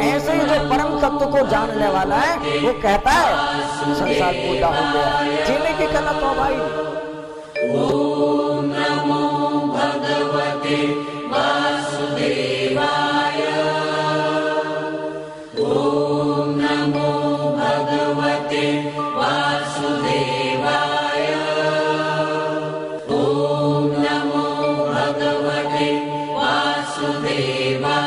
ऐसे ही जो परम तत्व को जानने वाला है वो कहता है संसार पूजा हो गया, जीने की कला तो भाई। ओम नमो भगवते वासुदेवाय। ओम नमो भगवते वासुदेवाय। ओम नमो भगवते वासुदेवाय।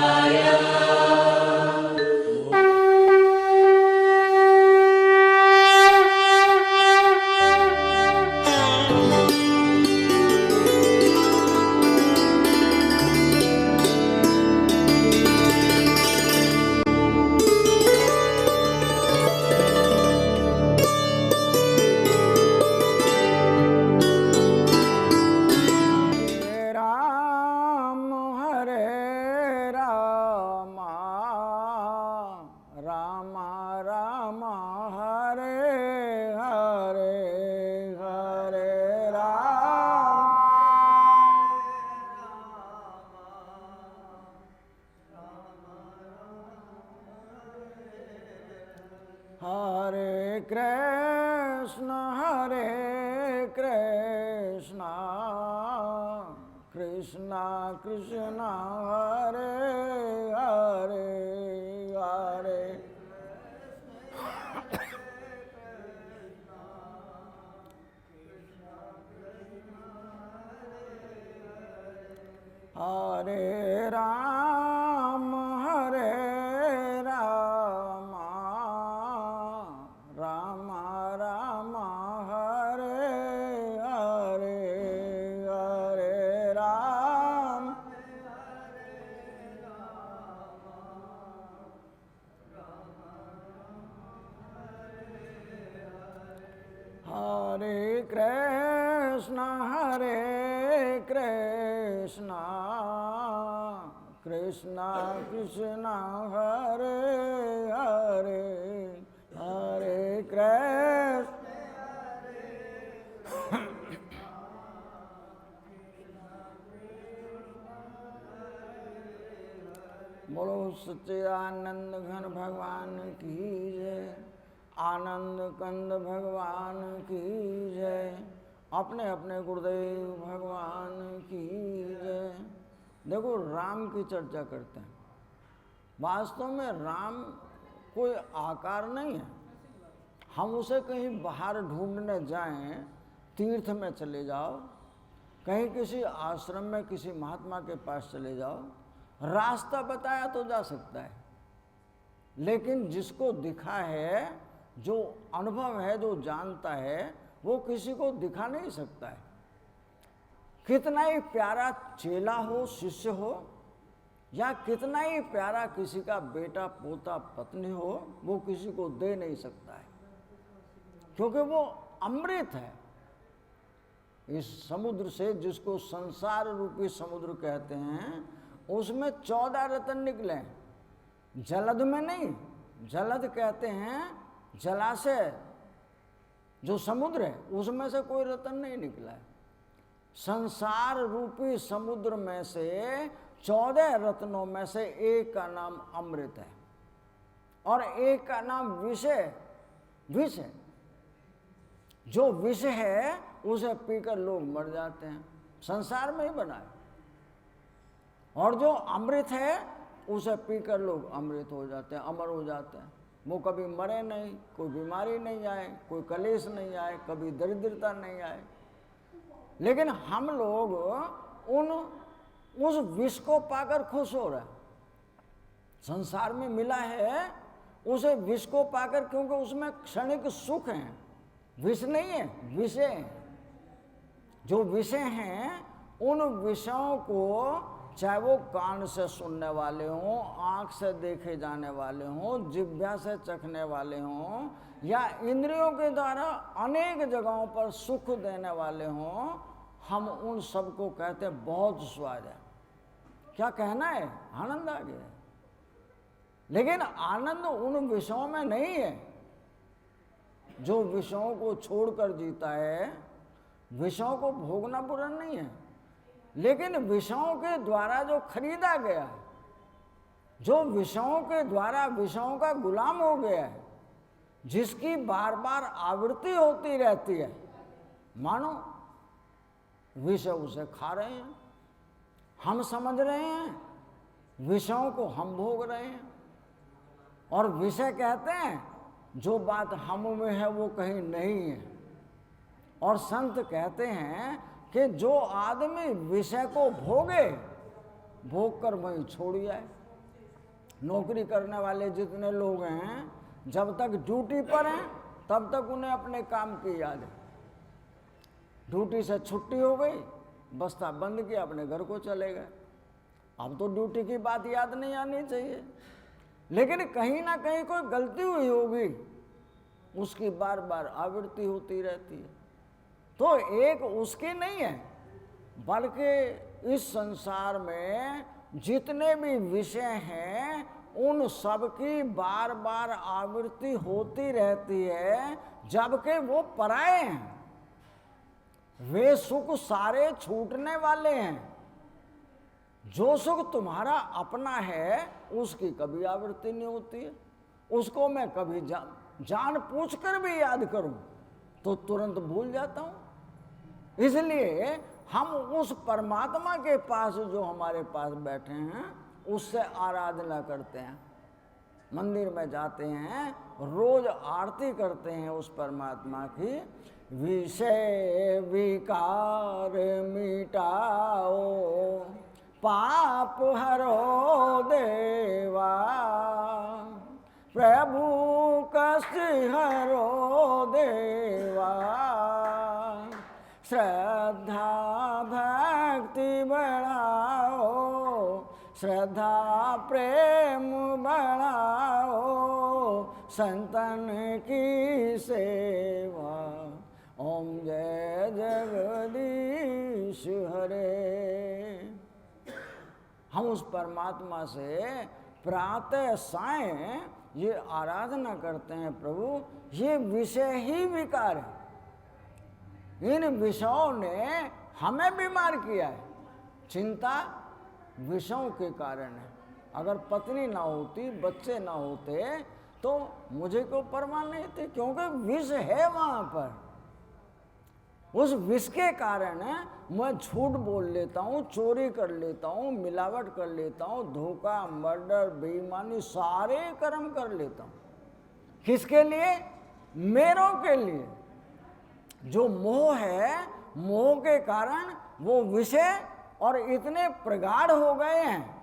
कृष्णा कृष्णा हरे हरे हरे हरे राम राम राम हरे हरे हरे राम हरे कृष्ण कृष्ण कृष्ण हरे हरे हरे कृष्ण बोलो सच्चिदानंद घन भगवान की जय, आनंद कंद भगवान की जय, अपने अपने गुरुदेव भगवान की जय। देखो राम की चर्चा करते हैं, वास्तव में राम कोई आकार नहीं है। हम उसे कहीं बाहर ढूंढने जाएं, तीर्थ में चले जाओ, कहीं किसी आश्रम में किसी महात्मा के पास चले जाओ, रास्ता बताया तो जा सकता है, लेकिन जिसको दिखा है, जो अनुभव है, जो जानता है, वो किसी को दिखा नहीं सकता है। कितना ही प्यारा चेला हो, शिष्य हो, या कितना ही प्यारा किसी का बेटा पोता पत्नी हो, वो किसी को दे नहीं सकता है, क्योंकि वो अमृत है। इस समुद्र से, जिसको संसार रूपी समुद्र कहते हैं, उसमें 14 रत्न निकले, जलद में नहीं। जलद कहते हैं जलाशय, जो समुद्र है उसमें से कोई रत्न नहीं निकला है। संसार रूपी समुद्र में से 14 रत्नों में से एक का नाम अमृत है और एक का नाम विष है। जो विष है उसे पीकर लोग मर जाते हैं, संसार में ही बना है। और जो अमृत है उसे पीकर लोग अमृत हो जाते हैं, अमर हो जाते हैं। वो कभी मरे नहीं, कोई बीमारी नहीं आए, कोई कलेश नहीं आए, कभी दरिद्रता नहीं आए। लेकिन हम लोग उस विष को पाकर खुश हो रहे हैं। संसार में मिला है उसे विष को पाकर, क्योंकि उसमें क्षणिक सुख है, विष नहीं है, विषय हैं। जो विषय हैं उन विषयों को, चाहे वो कान से सुनने वाले हों, आँख से देखे जाने वाले हों, जिह्वा से चखने वाले हों, या इंद्रियों के द्वारा अनेक जगहों पर सुख देने वाले हों, हम उन सबको कहते हैं बहुत स्वाद है। क्या कहना है? आनंद आ गया। लेकिन आनंद उन विषयों में नहीं है। जो विषयों को छोड़कर जीता है, विषयों को भोगना बुरा नहीं है, लेकिन विषयों के द्वारा जो खरीदा गया है, जो विषयों के द्वारा विषयों का गुलाम हो गया है, जिसकी बार बार आवृत्ति होती रहती है, मानो विषय उसे खा रहे हैं, हम समझ रहे हैं विषयों को हम भोग रहे हैं। और विषय कहते हैं जो बात हम में है वो कहीं नहीं है। और संत कहते हैं कि जो आदमी विषय को भोगे, भोग कर वहीं छोड़ जाए। नौकरी करने वाले जितने लोग हैं, जब तक ड्यूटी पर हैं तब तक उन्हें अपने काम की याद है। ड्यूटी से छुट्टी हो गई, बस्ता बंद किया, अपने घर को चले गए। अब तो ड्यूटी की बात याद नहीं आनी चाहिए, लेकिन कहीं ना कहीं कोई गलती हुई होगी, उसकी बार बार आवृत्ति होती रहती है। तो एक उसकी नहीं है, बल्कि इस संसार में जितने भी विषय हैं उन सब की बार बार आवृत्ति होती रहती है, जबकि वो पराये हैं। वे सुख सारे छूटने वाले हैं। जो सुख तुम्हारा अपना है उसकी कभी आवृत्ति नहीं होती है। उसको मैं कभी जान पूछ कर भी याद करूं तो तुरंत भूल जाता हूं। इसलिए हम उस परमात्मा के पास जो हमारे पास बैठे हैं उससे आराधना करते हैं, मंदिर में जाते हैं, रोज आरती करते हैं उस परमात्मा की। विषय विकार मिटाओ, पाप हरो देवा, प्रभु कष्ट हरो देवा। श्रद्धा भक्ति बढ़ाओ, श्रद्धा प्रेम बढ़ाओ, संतन की सेवा। ओम जय जगदीश हरे। हम उस परमात्मा से प्रातः सायं ये आराधना करते हैं, प्रभु ये विषय ही विकार है। इन विषयों ने हमें बीमार किया है। चिंता विषयों के कारण है। अगर पत्नी ना होती, बच्चे ना होते तो मुझे कोई परवाह नहीं थी, क्योंकि विष है वहां पर। उस विष के कारण मैं झूठ बोल लेता हूँ, चोरी कर लेता हूँ, मिलावट कर लेता हूँ, धोखा, मर्डर, बेईमानी सारे कर्म कर लेता हूँ। किसके लिए? मेरों के लिए। जो मोह है, मोह के कारण वो विषय और इतने प्रगाढ़ हो गए हैं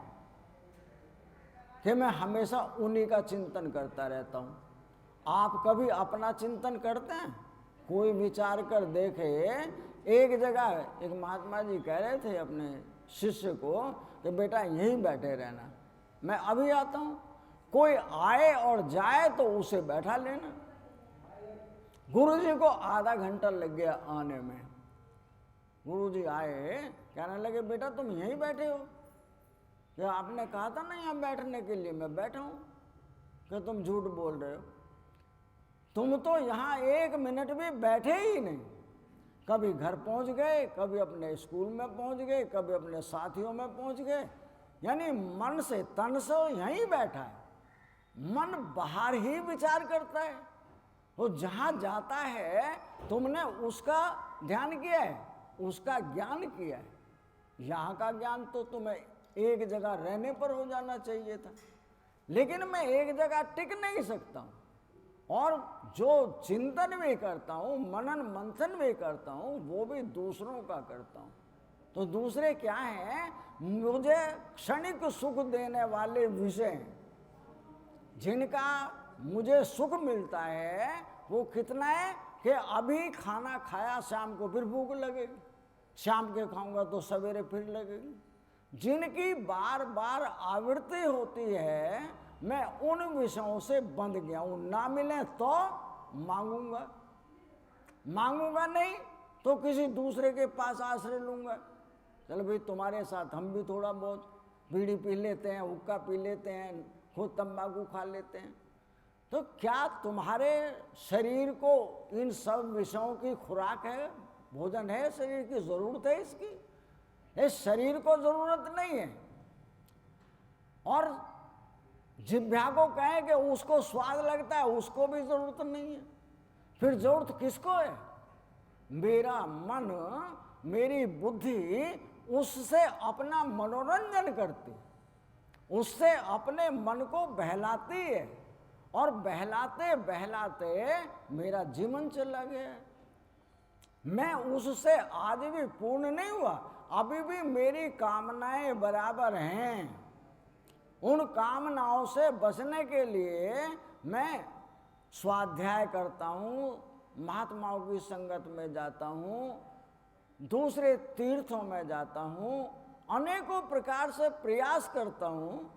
कि मैं हमेशा उन्हीं का चिंतन करता रहता हूँ। आप कभी अपना चिंतन करते हैं? कोई विचार कर देखे। एक जगह एक महात्मा जी कह रहे थे अपने शिष्य को कि बेटा यहीं बैठे रहना, मैं अभी आता हूँ। कोई आए और जाए तो उसे बैठा लेना। गुरुजी को आधा घंटा लग गया आने में। गुरुजी आए, कहने लगे बेटा तुम यहीं बैठे हो? क्या आपने कहा था ना यहाँ बैठने के लिए, मैं बैठा हूँ। कि तुम झूठ बोल रहे हो, तुम तो यहाँ 1 मिनट भी बैठे ही नहीं। कभी घर पहुँच गए, कभी अपने स्कूल में पहुँच गए, कभी अपने साथियों में पहुँच गए। यानी मन से तन से यहीं बैठा है। मन बाहर ही विचार करता है। वो जहाँ जाता है तुमने उसका ध्यान किया है, उसका ज्ञान किया है। यहाँ का ज्ञान तो तुम्हें एक जगह रहने पर हो जाना चाहिए था, लेकिन मैं एक जगह टिक नहीं सकता हूँ। और जो चिंतन भी करता हूँ, मनन मंथन भी करता हूँ, वो भी दूसरों का करता हूँ। तो दूसरे क्या हैं? मुझे क्षणिक सुख देने वाले विषय, जिनका मुझे सुख मिलता है वो कितना है कि अभी खाना खाया, शाम को फिर भूख लगेगी, शाम के खाऊंगा तो सवेरे फिर लगेगी। जिनकी बार बार आवृत्ति होती है, मैं उन विषयों से बंध गया हूं। ना मिले तो मांगूंगा, मांगूंगा नहीं तो किसी दूसरे के पास आश्रय लूंगा। चलो भाई तुम्हारे साथ हम भी थोड़ा बहुत बीड़ी पी लेते हैं, हुक्का पी लेते हैं, खुद तंबाकू खा लेते हैं। तो क्या तुम्हारे शरीर को इन सब विषयों की खुराक है, भोजन है, शरीर की जरूरत है इसकी? इस शरीर को जरूरत नहीं है। और जिह्वा को कहें कि उसको स्वाद लगता है, उसको भी जरूरत नहीं है। फिर जरूरत किसको है? मेरा मन, मेरी बुद्धि उससे अपना मनोरंजन करती, उससे अपने मन को बहलाती है, और बहलाते बहलाते मेरा जीवन चला गया। मैं उससे आज भी पूर्ण नहीं हुआ, अभी भी मेरी कामनाएं बराबर हैं। उन कामनाओं से बचने के लिए मैं स्वाध्याय करता हूँ, महात्माओं की संगत में जाता हूँ, दूसरे तीर्थों में जाता हूँ, अनेकों प्रकार से प्रयास करता हूँ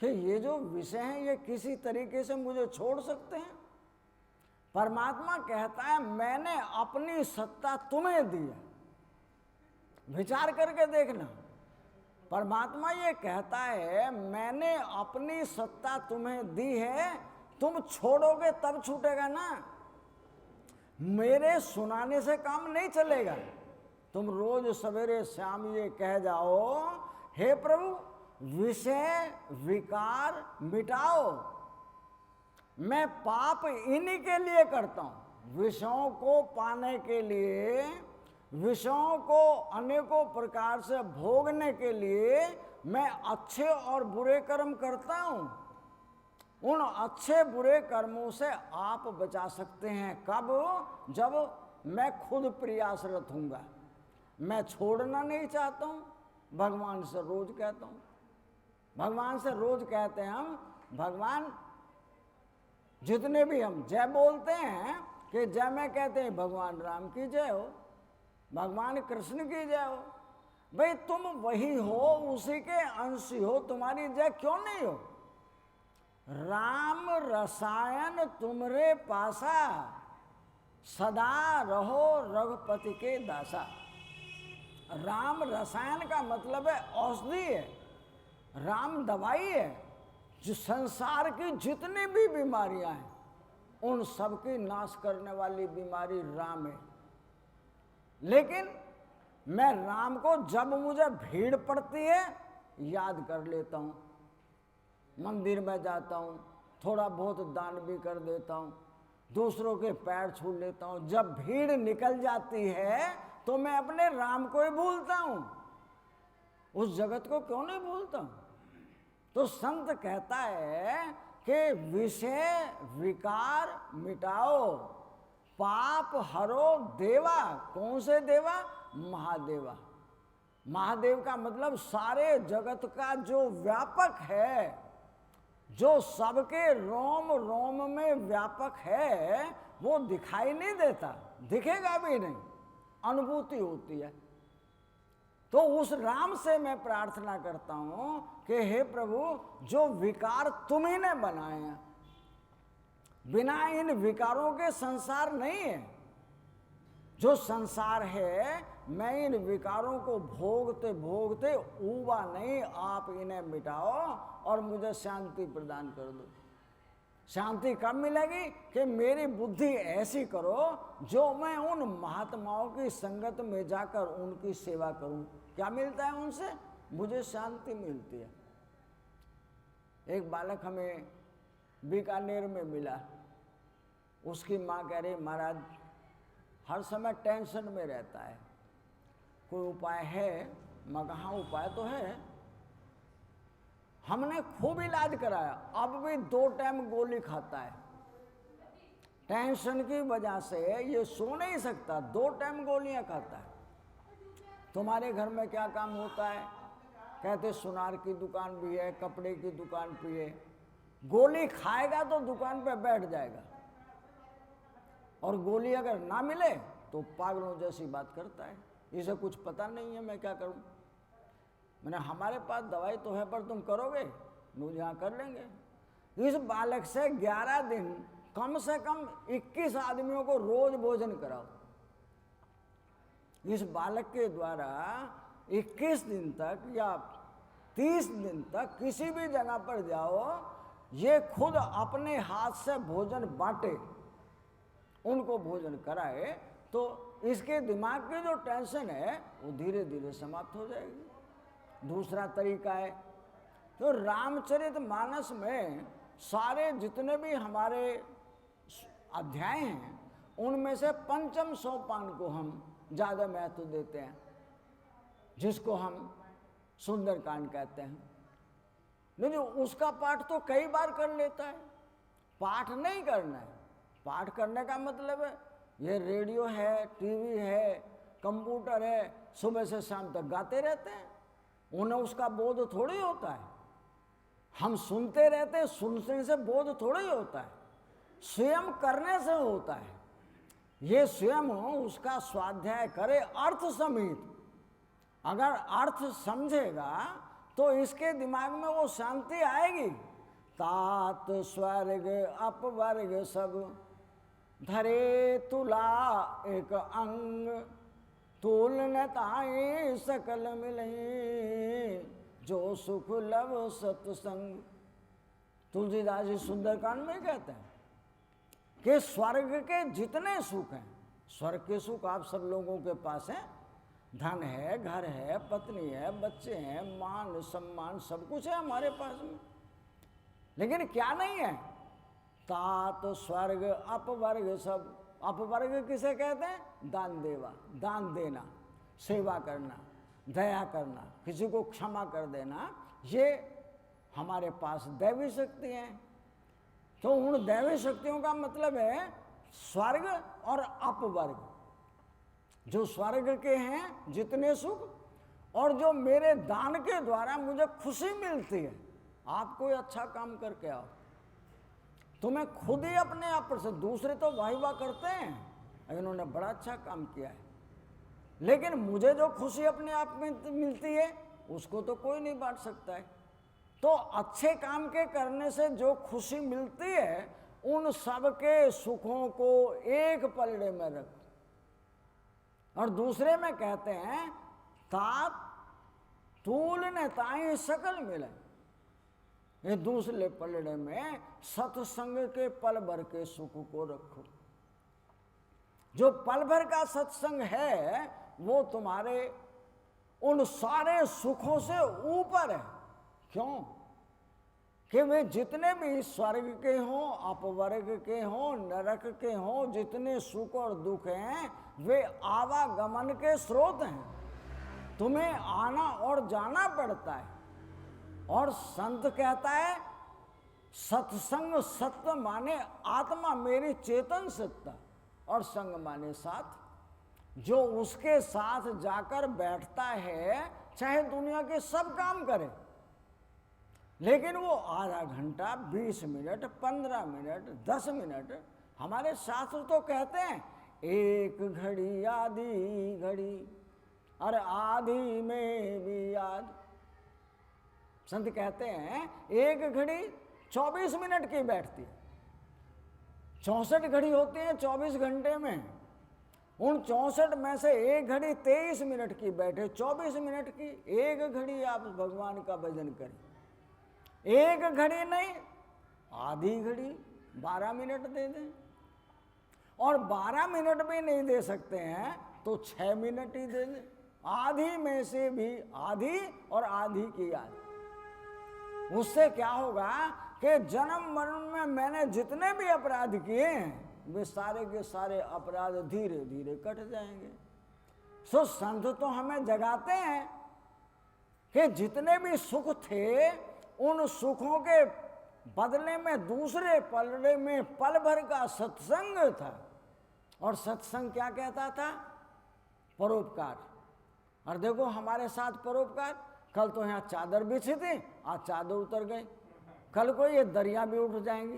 कि ये जो विषय हैं ये किसी तरीके से मुझे छोड़ सकते हैं। परमात्मा कहता है मैंने अपनी सत्ता तुम्हें दी है। विचार करके देखना, परमात्मा ये कहता है मैंने अपनी सत्ता तुम्हें दी है, तुम छोड़ोगे तब छूटेगा ना। मेरे सुनाने से काम नहीं चलेगा। तुम रोज सवेरे शाम ये कह जाओ, हे प्रभु विषय विकार मिटाओ, मैं पाप इन्हीं के लिए करता हूं, विषयों को पाने के लिए, विषयों को अनेकों प्रकार से भोगने के लिए मैं अच्छे और बुरे कर्म करता हूं। उन अच्छे बुरे कर्मों से आप बचा सकते हैं कब? जब मैं खुद प्रयासरत हूँगा। मैं छोड़ना नहीं चाहता हूँ, भगवान से रोज कहता हूँ, भगवान से रोज कहते हैं हम, भगवान जितने भी हम जय बोलते हैं कि जय में कहते हैं भगवान राम की जय हो, भगवान कृष्ण की जय हो। भाई तुम वही हो, उसी के अंश हो, तुम्हारी जय क्यों नहीं हो? राम रसायन तुमरे पासा, सदा रहो रघुपति के दासा। राम रसायन का मतलब है औषधि है, राम दवाई है। जो संसार की जितनी भी बीमारियां हैं उन सब की नाश करने वाली बीमारी राम है। लेकिन मैं राम को जब मुझे भीड़ पड़ती है याद कर लेता हूँ, मंदिर में जाता हूँ, थोड़ा बहुत दान भी कर देता हूँ, दूसरों के पैर छू लेता हूँ। जब भीड़ निकल जाती है तो मैं अपने राम को ही भूलता हूँ, उस जगत को क्यों नहीं भूलता हूँ? तो संत कहता है कि विषय विकार मिटाओ, पाप हरो देवा। कौन से देवा? महादेवा। महादेव का मतलब सारे जगत का जो व्यापक है, जो सबके रोम रोम में व्यापक है, वो दिखाई नहीं देता, दिखेगा भी नहीं, अनुभूति होती है। तो उस राम से मैं प्रार्थना करता हूं कि हे प्रभु जो विकार तुम्ही ने बनाए हैं, बिना इन विकारों के संसार नहीं है। जो संसार है मैं इन विकारों को भोगते भोगते ऊबा नहीं, आप इन्हें मिटाओ और मुझे शांति प्रदान कर दो। शांति कब मिलेगी? कि मेरी बुद्धि ऐसी करो जो मैं उन महात्माओं की संगत में जाकर उनकी सेवा करूं। क्या मिलता है उनसे? मुझे शांति मिलती है। एक बालक हमें बीकानेर में मिला, उसकी माँ कह रही महाराज हर समय टेंशन में रहता है, कोई उपाय है? मैं कहा उपाय तो है, हमने खूब इलाज कराया, अब भी 2 टाइम गोली खाता है। टेंशन की वजह से ये सो नहीं सकता, 2 टाइम गोलियां खाता है। तुम्हारे घर में क्या काम होता है? कहते सुनार की दुकान भी है, कपड़े की दुकान भी है। गोली खाएगा तो दुकान पे बैठ जाएगा, और गोली अगर ना मिले तो पागलों जैसी बात करता है, इसे कुछ पता नहीं है मैं क्या करूं। मैंने हमारे पास दवाई तो है, पर तुम करोगे? मुझे यहाँ कर लेंगे। इस बालक से 11 दिन कम से कम 21 आदमियों को रोज भोजन कराओ। इस बालक के द्वारा 21 दिन तक या 30 दिन तक किसी भी जगह पर जाओ, ये खुद अपने हाथ से भोजन बांटे, उनको भोजन कराए, तो इसके दिमाग की जो टेंशन है वो धीरे धीरे समाप्त हो जाएगी। दूसरा तरीका है, तो रामचरितमानस में सारे जितने भी हमारे अध्याय हैं उनमें से पंचम सोपान को हम ज़्यादा महत्व देते हैं, जिसको हम सुंदरकांड कहते हैं। नहीं, उसका पाठ तो कई बार कर लेता है, पाठ नहीं करना है। पाठ करने का मतलब है ये रेडियो है, टीवी है, कंप्यूटर है, सुबह से शाम तक गाते रहते हैं, उन्हें उसका बोध थोड़ी होता है। हम सुनते रहते हैं, सुनने से बोध थोड़ी होता है, स्वयं करने से होता है। ये स्वयं उसका स्वाध्याय करे अर्थ समेत, अगर अर्थ समझेगा तो इसके दिमाग में वो शांति आएगी। तात स्वर्ग अपवर्ग सब धरे तुला एक अंग, तुलनताएं सकल मिले जो सुख लव सत्संग। तुलसीदास जी सुंदरकांड में कहते हैं कि स्वर्ग के जितने सुख हैं, स्वर्ग के सुख आप सब लोगों के पास हैं, धन है, घर है, पत्नी है, बच्चे हैं, मान सम्मान सब कुछ है हमारे पास में, लेकिन क्या नहीं है? तात स्वर्ग अपवर्ग सब। अपवर्ग किसे कहते हैं? दान देवा, दान देना, सेवा करना, दया करना, किसी को क्षमा कर देना, ये हमारे पास दैवी शक्ति हैं। तो उन दैवी शक्तियों का मतलब है स्वर्ग और अपवर्ग। जो स्वर्ग के हैं जितने सुख, और जो मेरे दान के द्वारा मुझे खुशी मिलती है। आप कोई अच्छा काम करके आओ, तुम्हें खुद ही अपने आप पर से, दूसरे तो वाह वाह करते हैं इन्होंने बड़ा अच्छा काम किया है, लेकिन मुझे जो खुशी अपने आप में मिलती है उसको तो कोई नहीं बांट सकता है। तो अच्छे काम के करने से जो खुशी मिलती है उन सब के सुखों को एक पलड़े में रख। और दूसरे में कहते हैं तात तूल ने ताई सकल मिले, ये दूसरे पलड़े में सत्संग के पल भर के सुख को रखो। जो पल भर का सत्संग है वो तुम्हारे उन सारे सुखों से ऊपर है। क्यों? कि वे जितने भी स्वर्ग के हों, अपवर्ग के हों, नरक के हों, जितने सुख और दुख हैं वे आवागमन के स्रोत हैं। तुम्हें आना और जाना पड़ता है। और संत कहता है सत्संग सत्य माने आत्मा मेरी चेतन सत्ता, और संग माने साथ। जो उसके साथ जाकर बैठता है चाहे दुनिया के सब काम करे, लेकिन वो आधा घंटा, 20 मिनट, 15 मिनट, 10 मिनट, हमारे शास्त्र तो कहते हैं एक घड़ी आधी घड़ी और आधी में भी याद। संत कहते हैं एक घड़ी 24 मिनट की बैठती है, 64 घड़ी होती है 24 घंटे में। उन 64 में से एक घड़ी 23 मिनट की बैठे, 24 मिनट की एक घड़ी आप भगवान का भजन करें। एक घड़ी नहीं, आधी घड़ी 12 मिनट दे दें, और 12 मिनट भी नहीं दे सकते हैं तो 6 मिनट ही दे दें। आधी में से भी आधी और आधी की आधी। उससे क्या होगा कि जन्म मरण में मैंने जितने भी अपराध किए हैं वे सारे के सारे अपराध धीरे धीरे कट जाएंगे। सो संत तो हमें जगाते हैं कि जितने भी सुख थे उन सुखों के बदले में दूसरे पलड़े में पल भर का सत्संग था। और सत्संग क्या कहता था? परोपकार। और देखो हमारे साथ परोपकार, कल तो यहाँ चादर बिछी थी, आज चादर उतर गई, कल को ये दरिया भी उठ जाएंगी,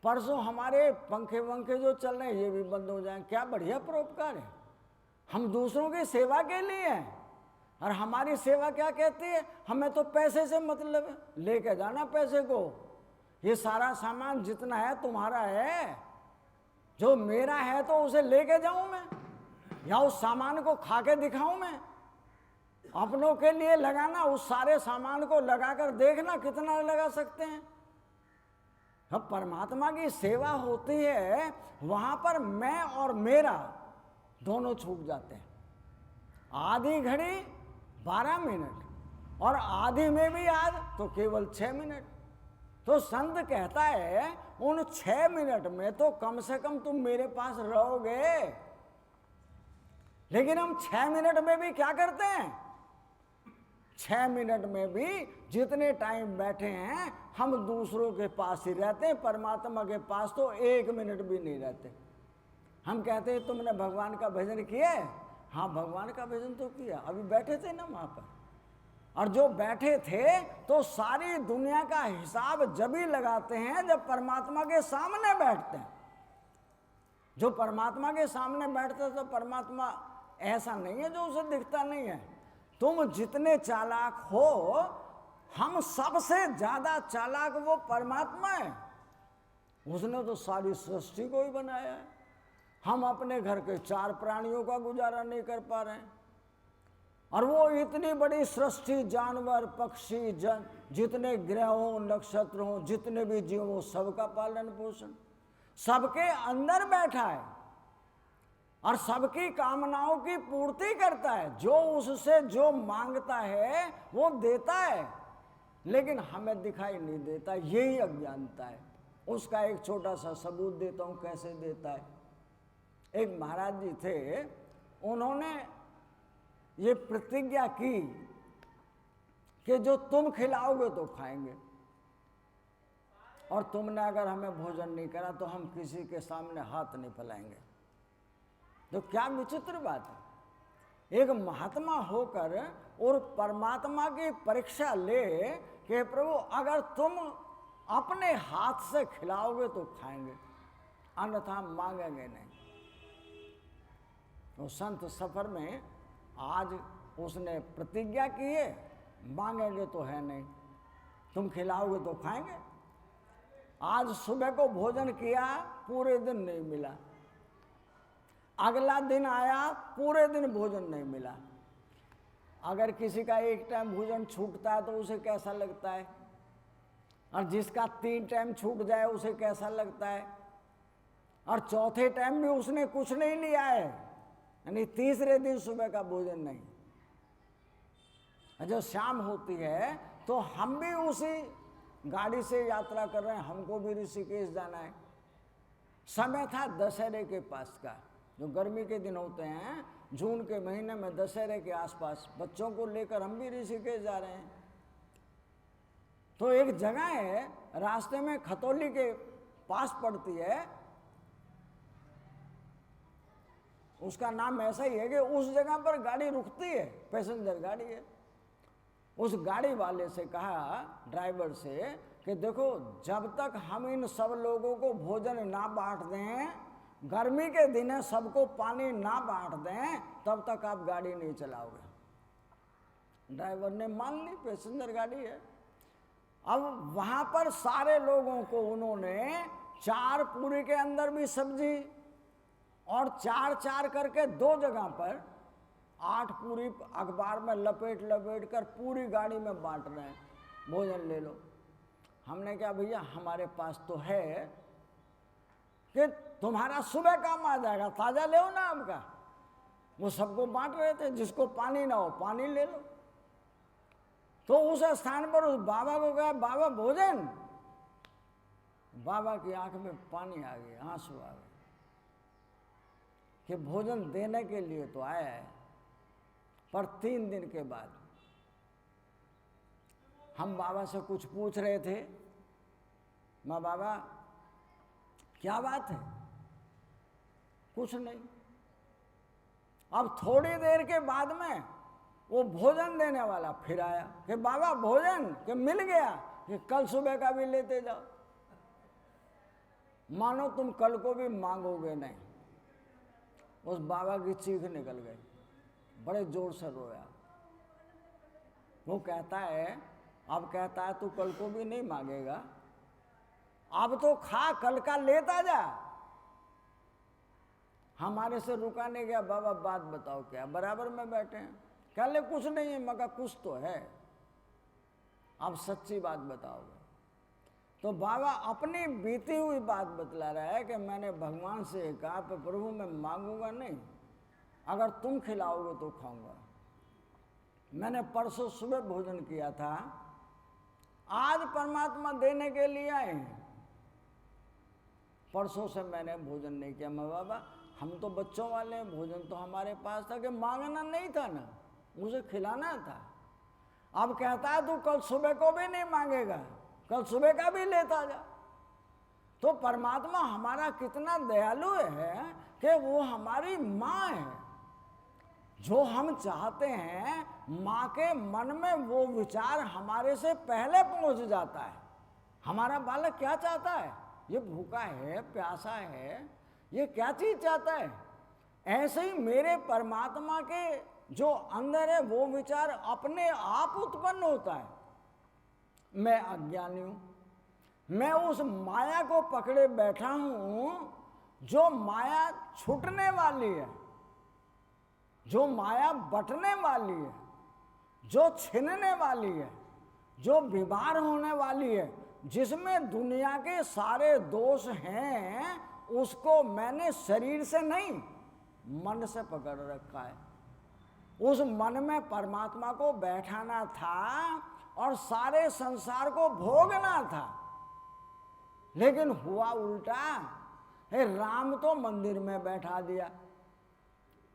परसों हमारे पंखे वंखे जो चल रहे हैं ये भी बंद हो जाएंगे। क्या बढ़िया परोपकार है। हम दूसरों की सेवा के लिए हैं, और हमारी सेवा क्या कहती है? हमें तो पैसे से मतलब है, लेके जाना पैसे को, ये सारा सामान जितना है तुम्हारा है, जो मेरा है तो उसे लेके जाऊं मैं, या उस सामान को खा के दिखाऊं मैं? अपनों के लिए लगाना, उस सारे सामान को लगाकर देखना कितना लगा सकते हैं। अब परमात्मा की सेवा होती है वहां पर मैं और मेरा दोनों छूट जाते हैं। आधी घड़ी 12 मिनट और आधी में भी याद तो केवल 6 मिनट। तो संत कहता है उन 6 मिनट में तो कम से कम तुम मेरे पास रहोगे। लेकिन हम 6 मिनट में भी क्या करते हैं? 6 मिनट में भी जितने टाइम बैठे हैं हम दूसरों के पास ही रहते हैं, परमात्मा के पास तो 1 मिनट भी नहीं रहते। हम कहते हैं तुमने भगवान का भजन किया? हाँ भगवान का भजन तो किया, अभी बैठे थे ना वहाँ पर। और जो बैठे थे तो सारी दुनिया का हिसाब जब ही लगाते हैं जब परमात्मा के सामने बैठते हैं। जो परमात्मा के सामने बैठते तो परमात्मा ऐसा नहीं है जो उसे दिखता नहीं है। तुम जितने चालाक हो, हम सबसे ज्यादा चालाक वो परमात्मा है। उसने तो सारी सृष्टि को ही बनाया है। हम अपने घर के 4 प्राणियों का गुजारा नहीं कर पा रहे हैं, और वो इतनी बड़ी सृष्टि, जानवर, पक्षी, जन, जितने ग्रह हो, नक्षत्र हो, जितने भी जीव हो, सबका पालन पोषण सबके अंदर बैठा है और सबकी कामनाओं की पूर्ति करता है। जो उससे जो मांगता है वो देता है, लेकिन हमें दिखाई नहीं देता। यही अज्ञानता है। उसका एक छोटा सा सबूत देता हूं कैसे देता है। एक महाराज जी थे, उन्होंने ये प्रतिज्ञा की कि जो तुम खिलाओगे तो खाएंगे, और तुमने अगर हमें भोजन नहीं करा तो हम किसी के सामने हाथ नहीं फैलाएंगे। तो क्या विचित्र बात है। एक महात्मा होकर और परमात्मा की परीक्षा ले कि प्रभु अगर तुम अपने हाथ से खिलाओगे तो खाएंगे, अन्यथा मांगेंगे नहीं। तो संत सफर में आज उसने प्रतिज्ञा की है, मांगेंगे तो है नहीं, तुम खिलाओगे तो खाएंगे। आज सुबह को भोजन किया, पूरे दिन नहीं मिला। अगला दिन आया, पूरे दिन भोजन नहीं मिला। अगर किसी का एक टाइम भोजन छूटता है तो उसे कैसा लगता है, और जिसका 3 टाइम छूट जाए उसे कैसा लगता है, और चौथे टाइम भी उसने कुछ नहीं लिया है, यानी तीसरे दिन सुबह का भोजन नहीं। जब शाम होती है तो हम भी उसी गाड़ी से यात्रा कर रहे हैं, हमको भी ऋषिकेश जाना है। समय था दशहरे के पास का, जो गर्मी के दिन होते हैं, जून के महीने में दशहरे के आसपास बच्चों को लेकर हम भी ऋषिकेश जा रहे हैं। तो एक जगह है रास्ते में, खतौली के पास पड़ती है, उसका नाम ऐसा ही है कि उस जगह पर गाड़ी रुकती है, पैसेंजर गाड़ी है। उस गाड़ी वाले से कहा, ड्राइवर से, कि देखो जब तक हम इन सब लोगों को भोजन ना बांट दें, गर्मी के दिन है, सबको पानी ना बांट दें, तब तक आप गाड़ी नहीं चलाओगे। ड्राइवर ने मान ली, पैसेंजर गाड़ी है। अब वहां पर सारे लोगों को उन्होंने 4 पूरी के अंदर भी सब्जी और 4-4 करके 2 जगह पर 8 पूरी अखबार में लपेट लपेट कर पूरी गाड़ी में बांट रहे हैं, भोजन ले लो। हमने कहा भैया हमारे पास तो है कि तुम्हारा सुबह काम आ जाएगा, ताज़ा ले ना आपका। वो सबको बांट रहे थे, जिसको पानी ना हो पानी ले लो। तो उस स्थान पर उस बाबा को कहा, बाबा भोजन। बाबा की आंख में पानी आ गया, आंसू आ गए, कि भोजन देने के लिए तो आया है, पर 3 दिन के बाद। हम बाबा से कुछ पूछ रहे थे, माँ बाबा क्या बात है? कुछ नहीं। अब थोड़ी देर के बाद में वो भोजन देने वाला फिर आया कि बाबा भोजन, कि मिल गया, कि कल सुबह का भी लेते जाओ। मानो तुम कल को भी मांगोगे नहीं। उस बाबा की चीख निकल गई, बड़े जोर से रोया। वो कहता है, अब कहता है तू कल को भी नहीं मांगेगा, अब तो खा, कल का लेता जा। हमारे से रुका नहीं गया। बाबा बात बताओ क्या? बराबर में बैठे हैं, कह ले कुछ नहीं है। मगर कुछ तो है, अब सच्ची बात बताओगे। तो बाबा अपनी बीती हुई बात बतला रहा है कि मैंने भगवान से कहा, प्रभु मैं मांगूंगा नहीं, अगर तुम खिलाओगे तो खाऊंगा। मैंने परसों सुबह भोजन किया था, आज परमात्मा देने के लिए आए हैं। परसों से मैंने भोजन नहीं किया। मैं बाबा हम तो बच्चों वाले हैं, भोजन तो हमारे पास था कि मांगना नहीं था ना, मुझे खिलाना था। अब कहता है तू कल सुबह को भी नहीं मांगेगा, कल सुबह का भी लेता जा। तो परमात्मा हमारा कितना दयालु है कि वो हमारी माँ है। जो हम चाहते हैं माँ के मन में वो विचार हमारे से पहले पहुंच जाता है। हमारा बालक क्या चाहता है, ये भूखा है, प्यासा है, ये क्या चीज चाहता है। ऐसे ही मेरे परमात्मा के जो अंदर है वो विचार अपने आप उत्पन्न होता है। मैं अज्ञानी हूं, मैं उस माया को पकड़े बैठा हूं जो माया छूटने वाली है, जो माया बटने वाली है, जो छिनने वाली है, जो बीमार होने वाली है, जिसमें दुनिया के सारे दोष हैं, उसको मैंने शरीर से नहीं मन से पकड़ रखा है। उस मन में परमात्मा को बैठाना था और सारे संसार को भोगना था, लेकिन हुआ उल्टा। राम तो मंदिर में बैठा दिया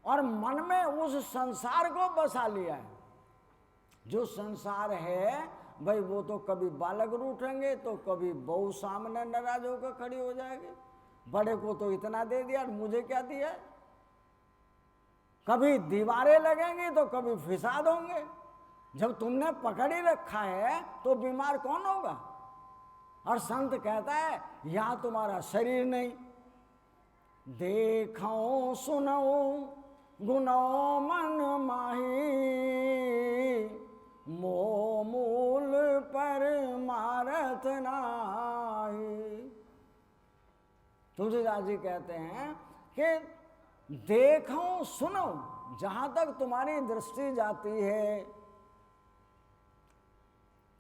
और मन में उस संसार को बसा लिया है। जो संसार है भाई वो तो कभी बालक रूठेंगे तो कभी बहू सामने नाराज होकर खड़ी हो जाएगी, बड़े को तो इतना दे दिया और मुझे क्या दिया। कभी दीवारें लगेंगी तो कभी फिसाद होंगे। जब तुमने पकड़ ही रखा है तो बीमार कौन होगा। और संत कहता है यहां तुम्हारा शरीर नहीं, देखो सुनो गुनो मन माही, मोह मूल पर मारत नाही। तुलसीदास जी कहते हैं कि देखो सुनो, जहां तक तुम्हारी दृष्टि जाती है,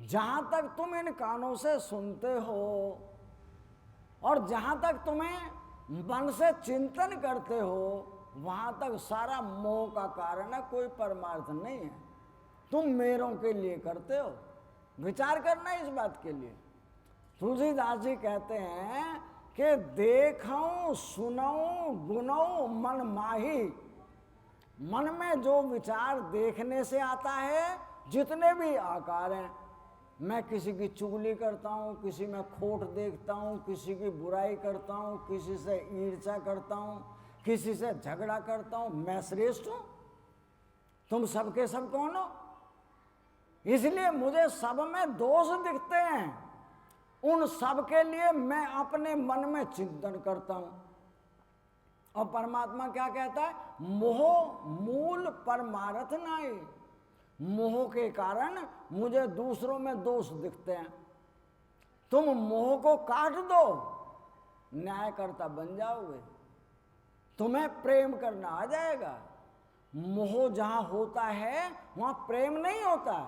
जहां तक तुम इन कानों से सुनते हो और जहां तक तुम्हें मन से चिंतन करते हो, वहां तक सारा मोह का कारण है, कोई परमार्थ नहीं है। तुम मेरों के लिए करते हो, विचार करना इस बात के लिए। तुलसीदास जी कहते हैं कि देखो सुनो गुनो मन माही। मन में जो विचार देखने से आता है, जितने भी आकार हैं, मैं किसी की चुगली करता हूँ, किसी में खोट देखता हूँ, किसी की बुराई करता हूँ, किसी से ईर्ष्या करता हूँ, किसी से झगड़ा करता हूँ, मैं श्रेष्ठ हूँ, तुम सबके सब कौन हो। इसलिए मुझे सब में दोष दिखते हैं, उन सब के लिए मैं अपने मन में चिंतन करता हूं। और परमात्मा क्या कहता है, मोह मूल परमारथ नहीं। मोह के कारण मुझे दूसरों में दोष दिखते हैं। तुम मोह को काट दो, न्यायकर्ता बन जाओगे, तुम्हें प्रेम करना आ जाएगा। मोह जहां होता है वहां प्रेम नहीं होता,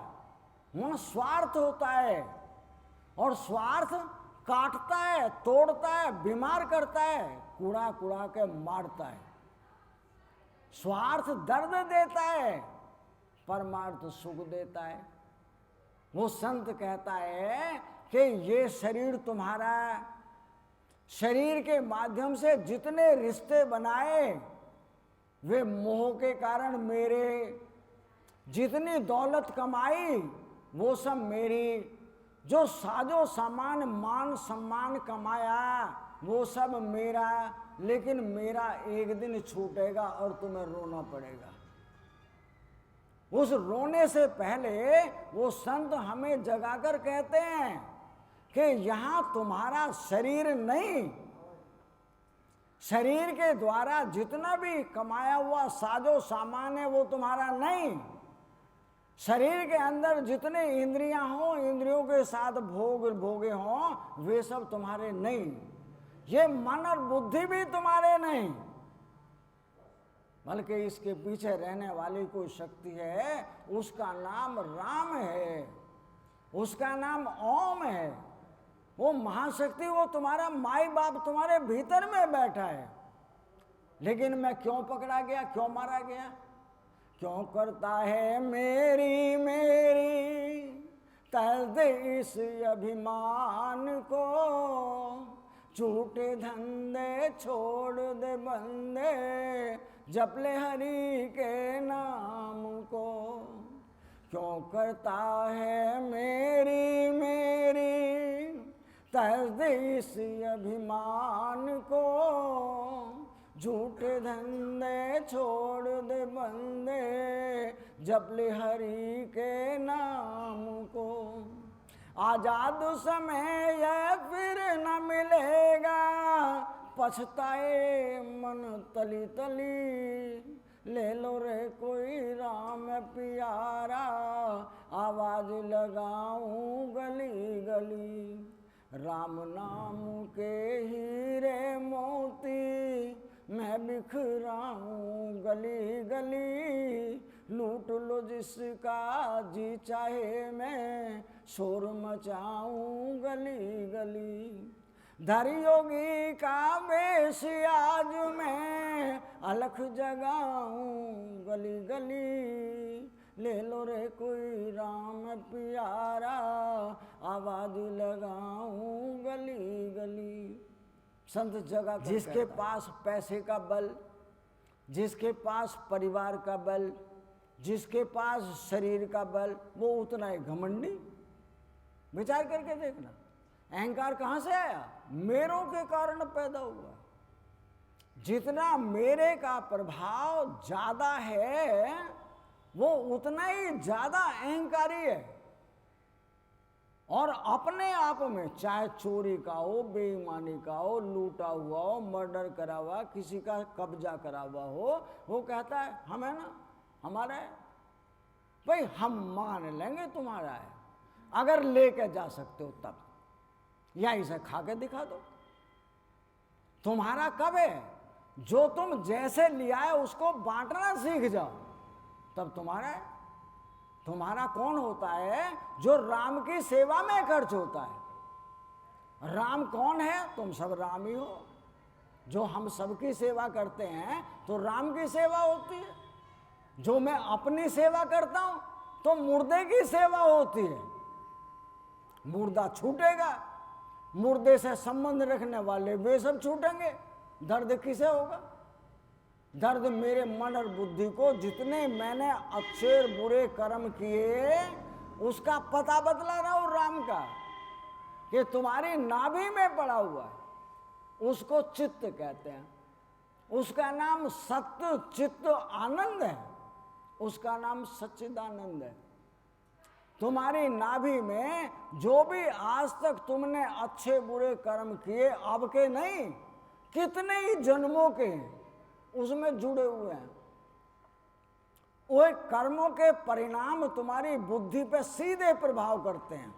वहां स्वार्थ होता है, और स्वार्थ काटता है, तोड़ता है, बीमार करता है, कुड़ा कुड़ा के मारता है। स्वार्थ दर्द देता है, परमार्थ सुख देता है। वो संत कहता है कि ये शरीर तुम्हारा, शरीर के माध्यम से जितने रिश्ते बनाए वे मोह के कारण मेरे, जितनी दौलत कमाई वो सब मेरी, जो साजो सामान मान सम्मान कमाया वो सब मेरा, लेकिन मेरा एक दिन छूटेगा और तुम्हें रोना पड़ेगा। उस रोने से पहले वो संत हमें जगाकर कहते हैं कि यहां तुम्हारा शरीर नहीं, शरीर के द्वारा जितना भी कमाया हुआ साजो सामान है वो तुम्हारा नहीं। शरीर के अंदर जितने इंद्रियां हों, इंद्रियों के साथ भोग भोगे हों, वे सब तुम्हारे नहीं। ये मन और बुद्धि भी तुम्हारे नहीं, बल्कि इसके पीछे रहने वाली कोई शक्ति है, उसका नाम राम है, उसका नाम ओम है। वो महाशक्ति, वो तुम्हारा माई बाप तुम्हारे भीतर में बैठा है। लेकिन मैं क्यों पकड़ा गया, क्यों मारा गया? क्यों करता है मेरी मेरी तर्द इस अभिमान को, झूठे धंधे छोड़ दे बंदे, जप ले हरि के नाम को। क्यों करता है मेरी मेरी तर्द इस अभिमान को, झूठे धंधे छोड़ दे बंदे, जप ले हरि के नाम को। आजाद समय यह फिर न मिलेगा, पछताए मन तली तली, ले लो रे कोई राम प्यारा, आवाज लगाऊं गली गली। राम नाम के हीरे मोती मैं बिखराऊं गली गली, लूट लो जिसका जी चाहे मैं शोर मचाऊं गली गली। धर योगी का वेश आज मैं अलख जगाऊं गली गली, ले लो रे कोई राम प्यारा, आवाज लगाऊं गली गली। संत जगह जिसके पास पैसे का बल, जिसके पास परिवार का बल, जिसके पास शरीर का बल, वो उतना ही घमंडी। विचार करके देखना, अहंकार कहाँ से आया? मेरों के कारण पैदा हुआ। जितना मेरे का प्रभाव ज्यादा है, वो उतना ही ज्यादा अहंकारी है। और अपने आप में चाहे चोरी का हो, बेईमानी का हो, लूटा हुआ हो, मर्डर करा हुआ, किसी का कब्जा करा हुआ हो, वो कहता है हमें ना, हमारा है भाई, हम मान लेंगे तुम्हारा है, अगर लेके जा सकते हो तब, या इसे खा के दिखा दो। तुम्हारा कब है? जो तुम जैसे लिया है उसको बांटना सीख जाओ, तब तुम्हारा है। तुम्हारा कौन होता है? जो राम की सेवा में खर्च होता है। राम कौन है? तुम सब राम ही हो। जो हम सबकी सेवा करते हैं तो राम की सेवा होती है। जो मैं अपनी सेवा करता हूं तो मुर्दे की सेवा होती है। मुर्दा छूटेगा, मुर्दे से संबंध रखने वाले वे सब छूटेंगे। दर्द किसे होगा? दर्द मेरे मन और बुद्धि को, जितने मैंने अच्छे बुरे कर्म किए उसका पता बतला रहा हूं राम का, कि तुम्हारी नाभि में पड़ा हुआ है। उसको चित्त कहते हैं। उसका नाम सत्य चित्त आनंद है, उसका नाम सच्चिदानंद है। तुम्हारी नाभि में जो भी आज तक तुमने अच्छे बुरे कर्म किए, अब के नहीं, कितने ही जन्मों के उसमें जुड़े हुए हैं। वो कर्मों के परिणाम तुम्हारी बुद्धि पे सीधे प्रभाव करते हैं।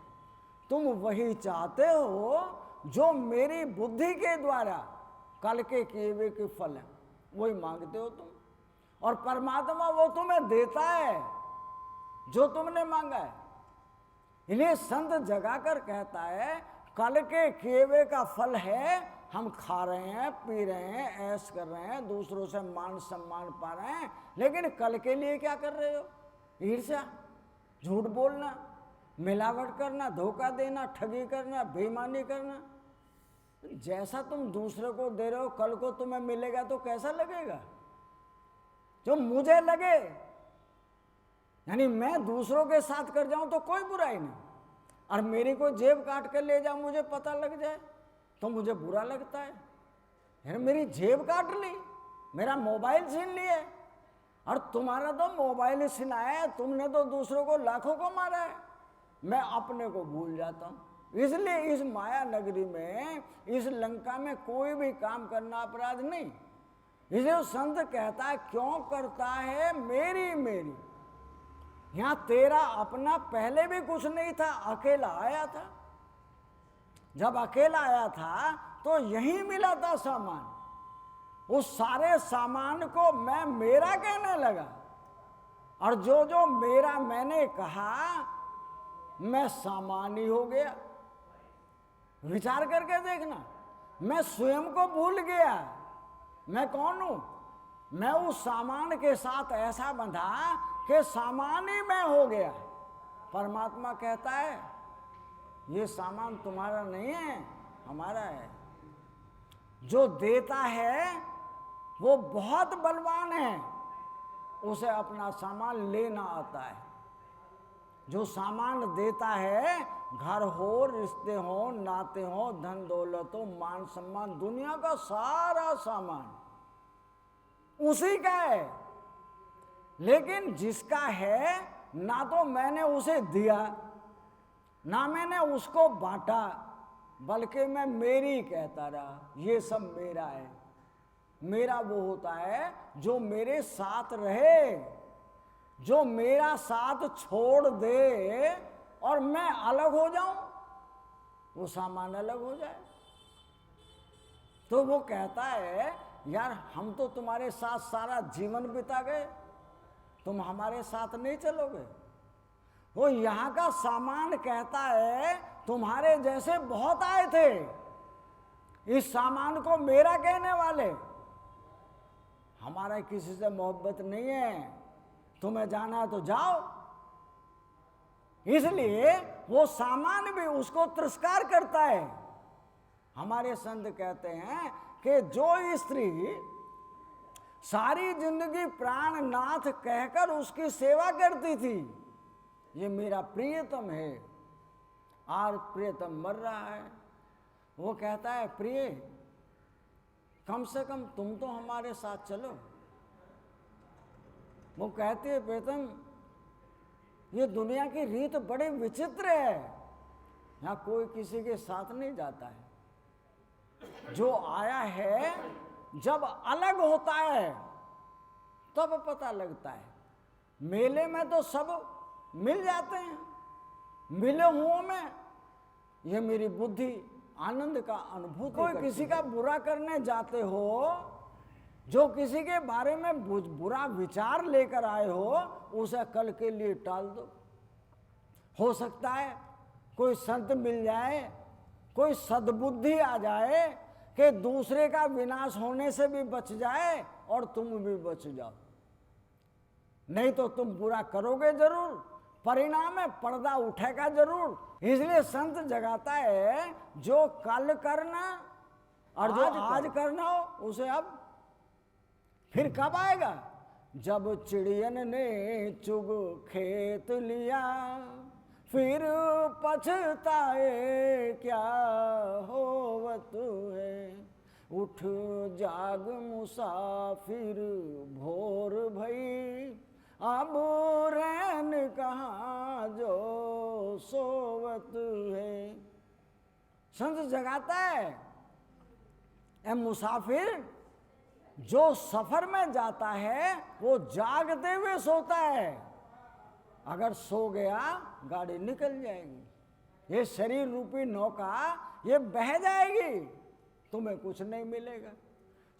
तुम वही चाहते हो जो मेरी बुद्धि के द्वारा कल के किए हुए के फल है, वही मांगते हो तुम। और परमात्मा वो तुम्हें देता है जो तुमने मांगा है। इन्हें संत जगाकर कहता है, कल के किए हुए का फल है। हम खा रहे हैं, पी रहे हैं, ऐश कर रहे हैं, दूसरों से मान सम्मान पा रहे हैं, लेकिन कल के लिए क्या कर रहे हो? ईर्ष्या, झूठ बोलना, मिलावट करना, धोखा देना, ठगी करना, बेईमानी करना। जैसा तुम दूसरे को दे रहे हो, कल को तुम्हें मिलेगा तो कैसा लगेगा? जो मुझे लगे, यानी मैं दूसरों के साथ कर जाऊं तो कोई बुराई नहीं, और मेरी कोई जेब काट कर ले जाओ, मुझे पता लग जाए तो मुझे बुरा लगता है। यार मेरी जेब काट ली, मेरा मोबाइल छीन लिया, और तुम्हारा तो मोबाइल छीना है, तुमने तो दूसरों को लाखों को मारा है। मैं अपने को भूल जाता हूं। इसलिए इस माया नगरी में, इस लंका में कोई भी काम करना अपराध नहीं। इसलिए संत कहता है, क्यों करता है मेरी मेरी। यहां तेरा अपना पहले भी कुछ नहीं था, अकेला आया था। जब अकेला आया था तो यही मिला था सामान। उस सारे सामान को मैं मेरा कहने लगा, और जो जो मेरा मैंने कहा, मैं सामान ही हो गया। विचार करके देखना, मैं स्वयं को भूल गया मैं कौन हूं? मैं उस सामान के साथ ऐसा बंधा कि सामान ही मैं हो गया। परमात्मा कहता है ये सामान तुम्हारा नहीं है, हमारा है। जो देता है वो बहुत बलवान है, उसे अपना सामान लेना आता है। जो सामान देता है, घर हो, रिश्ते हो, नाते हो, धन दौलत हो, मान सम्मान, दुनिया का सारा सामान उसी का है। लेकिन जिसका है, ना तो मैंने उसे दिया, ना मैंने उसको बांटा, बल्कि मैं मेरी कहता रहा। ये सब मेरा है। मेरा वो होता है जो मेरे साथ रहे, जो मेरा साथ छोड़ दे और मैं अलग हो जाऊं, वो सामान अलग हो जाए। तो वो कहता है यार हम तो तुम्हारे साथ सारा जीवन बिता गए, तुम हमारे साथ नहीं चलोगे। वो यहाँ का सामान कहता है तुम्हारे जैसे बहुत आए थे, इस सामान को मेरा कहने वाले। हमारा किसी से मोहब्बत नहीं है, तुम्हें जाना है तो जाओ। इसलिए वो सामान भी उसको तिरस्कार करता है। हमारे संत कहते हैं कि जो स्त्री सारी जिंदगी प्राणनाथ कहकर उसकी सेवा करती थी, ये मेरा प्रियतम है, और प्रियतम मर रहा है। वो कहता है प्रिय कम से कम तुम तो हमारे साथ चलो। वो कहती है प्रीतम ये दुनिया की रीत बड़े विचित्र है, यहाँ कोई किसी के साथ नहीं जाता है। जो आया है जब अलग होता है तब पता लगता है। मेले में तो सब मिल जाते हैं, मिले हुओं में ये मेरी बुद्धि आनंद का अनुभूति। कोई किसी का बुरा करने जाते हो, जो किसी के बारे में बुरा विचार लेकर आए हो, उसे कल के लिए टाल दो। हो सकता है कोई संत मिल जाए, कोई सद्बुद्धि आ जाए कि दूसरे का विनाश होने से भी बच जाए और तुम भी बच जाओ। नहीं तो तुम बुरा करोगे जरूर, परिणाम है पर्दा उठेगा जरूर। इसलिए संत जगाता है जो कल करना और जो आज करना हो उसे अब फिर कब आएगा? जब चिड़ियन ने चुग खेत लिया, फिर पछताए क्या होवत है। उठ जाग मुसाफिर भोर भई, अब रैन कहाँ जो सोवत है। संत जगाता है ए मुसाफिर, जो सफर में जाता है वो जागते हुए सोता है। अगर सो गया गाड़ी निकल जाएगी, ये शरीर रूपी नौका ये बह जाएगी, तुम्हें कुछ नहीं मिलेगा।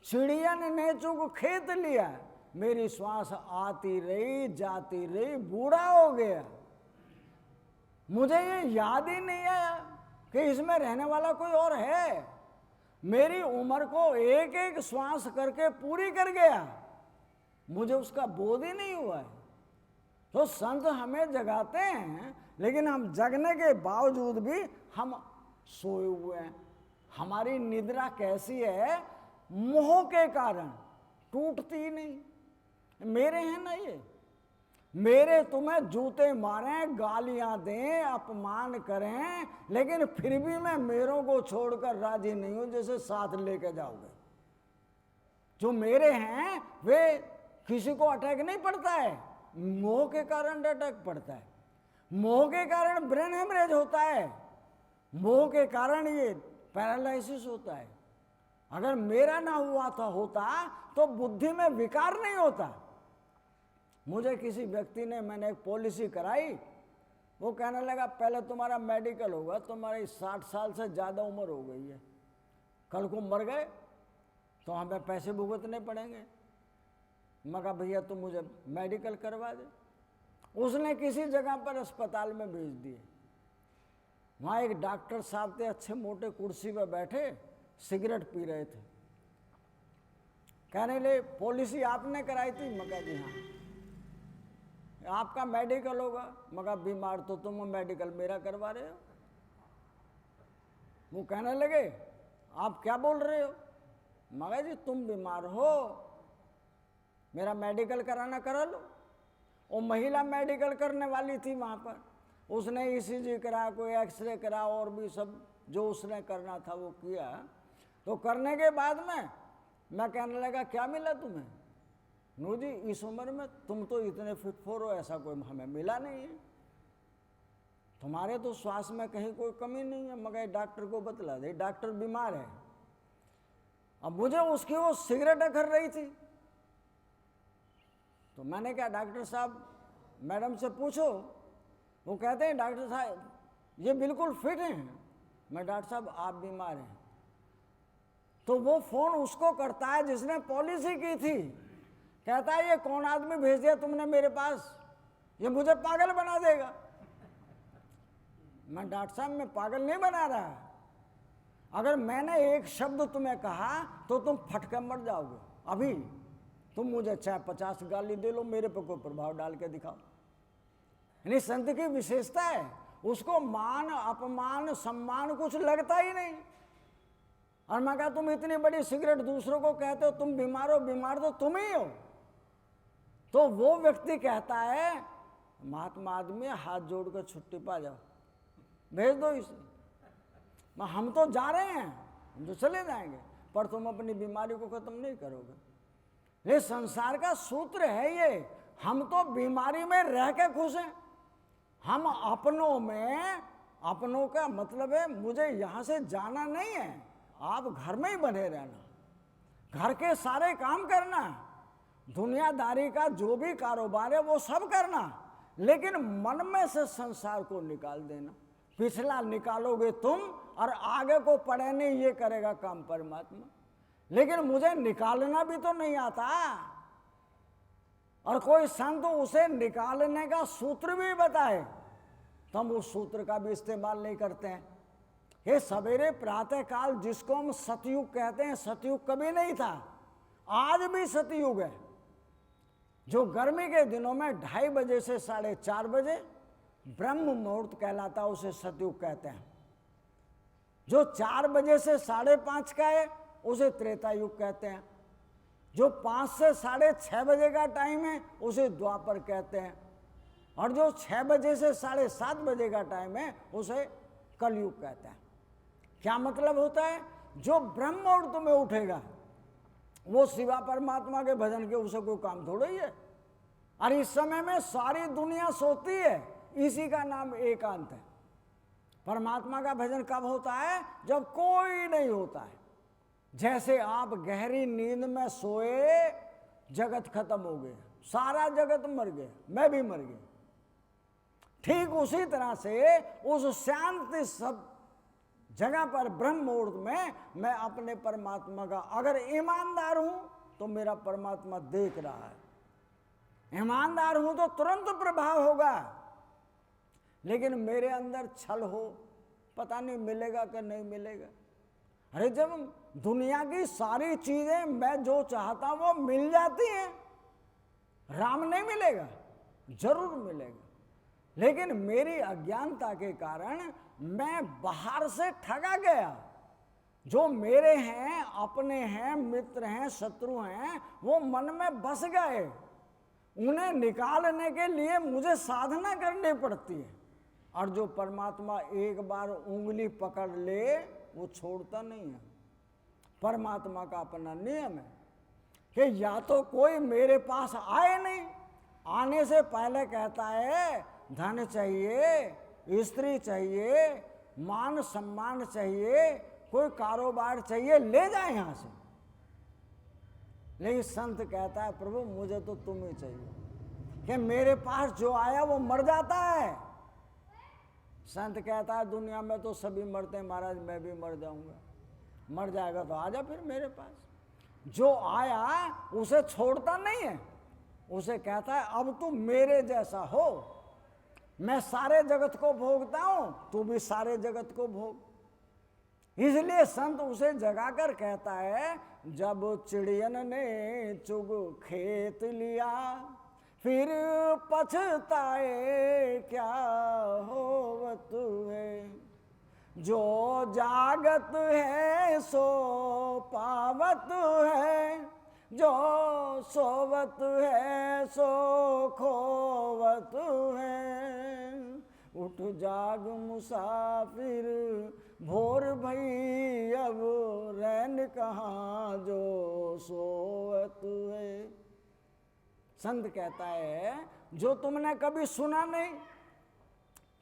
चिड़ियन ने चुग खेत लिया, मेरी श्वास आती रही जाती रही, बूढ़ा हो गया, मुझे ये याद ही नहीं आया कि इसमें रहने वाला कोई और है। मेरी उम्र को एक एक श्वास करके पूरी कर गया, मुझे उसका बोध ही नहीं हुआ है। तो संत हमें जगाते हैं, लेकिन हम जगने के बावजूद भी हम सोए हुए हैं। हमारी निद्रा कैसी है? मोह के कारण टूटती ही नहीं। मेरे हैं ना ये, मेरे तुम्हें जूते मारें, गालियां दें, अपमान करें, लेकिन फिर भी मैं मेरों को छोड़कर राजी नहीं हूं जैसे साथ लेके जाओगे। जो मेरे हैं वे किसी को अटैक नहीं पड़ता है, मोह के कारण अटैक पड़ता है। मोह के कारण ब्रेन हेमरेज होता है, मोह के कारण ये पैरालिसिस होता है। अगर मेरा ना हुआ था होता तो बुद्धि में विकार नहीं होता। मुझे किसी व्यक्ति ने, मैंने एक पॉलिसी कराई, वो कहने लगा पहले तुम्हारा मेडिकल होगा, तुम्हारी 60 साल से ज़्यादा उम्र हो गई है, कल को मर गए तो हमें पैसे भुगतने पड़ेंगे। मैं कहा भैया तुम मुझे मेडिकल करवा दे। उसने किसी जगह पर अस्पताल में भेज दिए। वहाँ एक डॉक्टर साहब थे, अच्छे मोटे कुर्सी पर बैठे, सिगरेट पी रहे थे। कहने ले पॉलिसी आपने कराई थी? मैं कहा जी हाँ। आपका मेडिकल होगा? मैं कहा बीमार तो तुम, मेडिकल मेरा करवा रहे हो। वो कहने लगे आप क्या बोल रहे हो? मैं कहा जी तुम बीमार हो, मेरा मेडिकल कराना करा लो। वो महिला मेडिकल करने वाली थी वहाँ पर, उसने ECG करा, कोई एक्सरे करा, और भी सब जो उसने करना था वो किया। तो करने के बाद में मैं कहने लगा क्या मिला तुम्हें? नू जी इस उम्र में तुम तो इतने फिट फोर हो, ऐसा कोई हमें मिला नहीं है, तुम्हारे तो स्वास्थ्य में कहीं कोई कमी नहीं है। मगर डॉक्टर को बतला दे, डॉक्टर बीमार है। अब मुझे उसकी वो सिगरेट अखर रही थी, तो मैंने कहा डॉक्टर साहब मैडम से पूछो। वो कहते हैं डॉक्टर साहब ये बिल्कुल फिट हैं। मैं डॉक्टर साहब आप बीमार हैं। तो वो फोन उसको करता है जिसने पॉलिसी की थी, कहता है ये कौन आदमी भेज दिया तुमने मेरे पास, ये मुझे पागल बना देगा। मैं डॉक्टर साहब मैं पागल नहीं बना रहा, अगर मैंने एक शब्द तुम्हें कहा तो तुम फटके मर जाओगे। अभी तुम मुझे चाहे 50 गाली दे लो, मेरे पे कोई प्रभाव डाल के दिखाओ। यानी संत की विशेषता है, उसको मान अपमान सम्मान कुछ लगता ही नहीं। और मैं कहा तुम इतनी बड़ी सिगरेट दूसरों को कहते हो तुम बीमार हो, बीमार तो तुम ही हो। तो वो व्यक्ति कहता है महात्मा आदमी हाथ जोड़कर छुट्टी पा जाओ, भेज दो इसे। हम तो जा रहे हैं, हम तो चले जाएंगे, पर तुम अपनी बीमारी को खत्म नहीं करोगे। ये संसार का सूत्र है ये, हम तो बीमारी में रह के खुश हैं। हम अपनों में, अपनों का मतलब है मुझे यहाँ से जाना नहीं है, आप घर में ही बने रहना, घर के सारे काम करना, दुनियादारी का जो भी कारोबार है वो सब करना, लेकिन मन में से संसार को निकाल देना। पिछला निकालोगे तुम और आगे को पड़े नहीं, ये करेगा काम परमात्मा। लेकिन मुझे निकालना भी तो नहीं आता, और कोई संत उसे निकालने का सूत्र भी बताए तो हम उस सूत्र का भी इस्तेमाल नहीं करते हैं। ये सवेरे प्रातः काल जिसको हम सतयुग कहते हैं, सतयुग कभी नहीं था, आज भी सतयुग है। जो गर्मी के दिनों में 2:30 बजे से 4:30 बजे ब्रह्म मुहूर्त कहलाता, उसे सतयुग कहते हैं। जो 4 बजे से 5:30 का है उसे त्रेता युग कहते हैं। जो 5 से 6:30 बजे का टाइम है उसे द्वापर कहते हैं, और जो 6 बजे से 7:30 बजे का टाइम है उसे कलयुग कहते हैं। क्या मतलब होता है? जो ब्रह्म मुहूर्त में उठेगा वो शिवा परमात्मा के भजन के उसे कोई काम थोड़ा ही है। और इस समय में सारी दुनिया सोती है, इसी का नाम एकांत है। परमात्मा का भजन कब होता है? जब कोई नहीं होता है। जैसे आप गहरी नींद में सोए, जगत खत्म हो गया, सारा जगत मर गया, मैं भी मर गया, ठीक उसी तरह से उस शांति सब जगह पर ब्रह्म मुहूर्त में मैं अपने परमात्मा का अगर ईमानदार हूं तो मेरा परमात्मा देख रहा है। ईमानदार हूं तो तुरंत प्रभाव होगा, लेकिन मेरे अंदर छल हो, पता नहीं मिलेगा कि नहीं मिलेगा। अरे जब दुनिया की सारी चीजें मैं जो चाहता हूं वो मिल जाती हैं, राम नहीं मिलेगा? जरूर मिलेगा, लेकिन मेरी अज्ञानता के कारण मैं बाहर से ठगा गया। जो मेरे हैं, अपने हैं, मित्र हैं, शत्रु हैं, वो मन में बस गए। उन्हें निकालने के लिए मुझे साधना करनी पड़ती है, और जो परमात्मा एक बार उंगली पकड़ ले वो छोड़ता नहीं है। परमात्मा का अपना नियम है कि या तो कोई मेरे पास आए नहीं, आने से पहले कहता है धन चाहिए, स्त्री चाहिए, मान सम्मान चाहिए, कोई कारोबार चाहिए, ले जाए यहां से। लेकिन संत कहता है प्रभु मुझे तो तुम ही चाहिए, कि मेरे पास जो आया वो मर जाता है। संत कहता है दुनिया में तो सभी मरते हैं महाराज, मैं भी मर जाऊंगा। मर जाएगा तो आजा फिर मेरे पास। जो आया उसे छोड़ता नहीं है, उसे कहता है अब तू मेरे जैसा हो, मैं सारे जगत को भोगता हूं, तू भी सारे जगत को भोग। इसलिए संत उसे जगाकर कहता है, जब चिड़ियन ने चुग खेत लिया, फिर पछताए क्या होवत है। जो जागत है सो पावत है, जो सोवत है सो खोवत है। उठ जाग मुसाफिर भोर भई, अब रैन कहाँ जो सोवत है। संत कहता है, जो तुमने कभी सुना नहीं,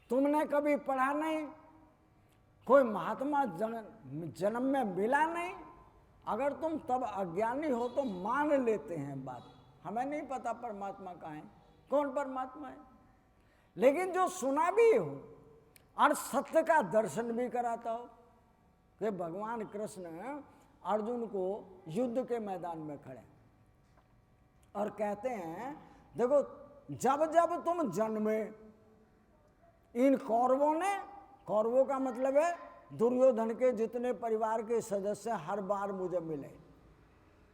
तुमने कभी पढ़ा नहीं, कोई महात्मा जन्म में मिला नहीं, अगर तुम तब अज्ञानी हो तो मान लेते हैं बात, हमें नहीं पता परमात्मा कहाँ है, कौन परमात्मा है। लेकिन जो सुना भी हो और सत्य का दर्शन भी कराता हो, कि भगवान कृष्ण अर्जुन को युद्ध के मैदान में खड़े और कहते हैं, देखो जब जब तुम जन्मे, इन कौरवों ने, कौरवों का मतलब है दुर्योधन के जितने परिवार के सदस्य हर बार मुझे मिले।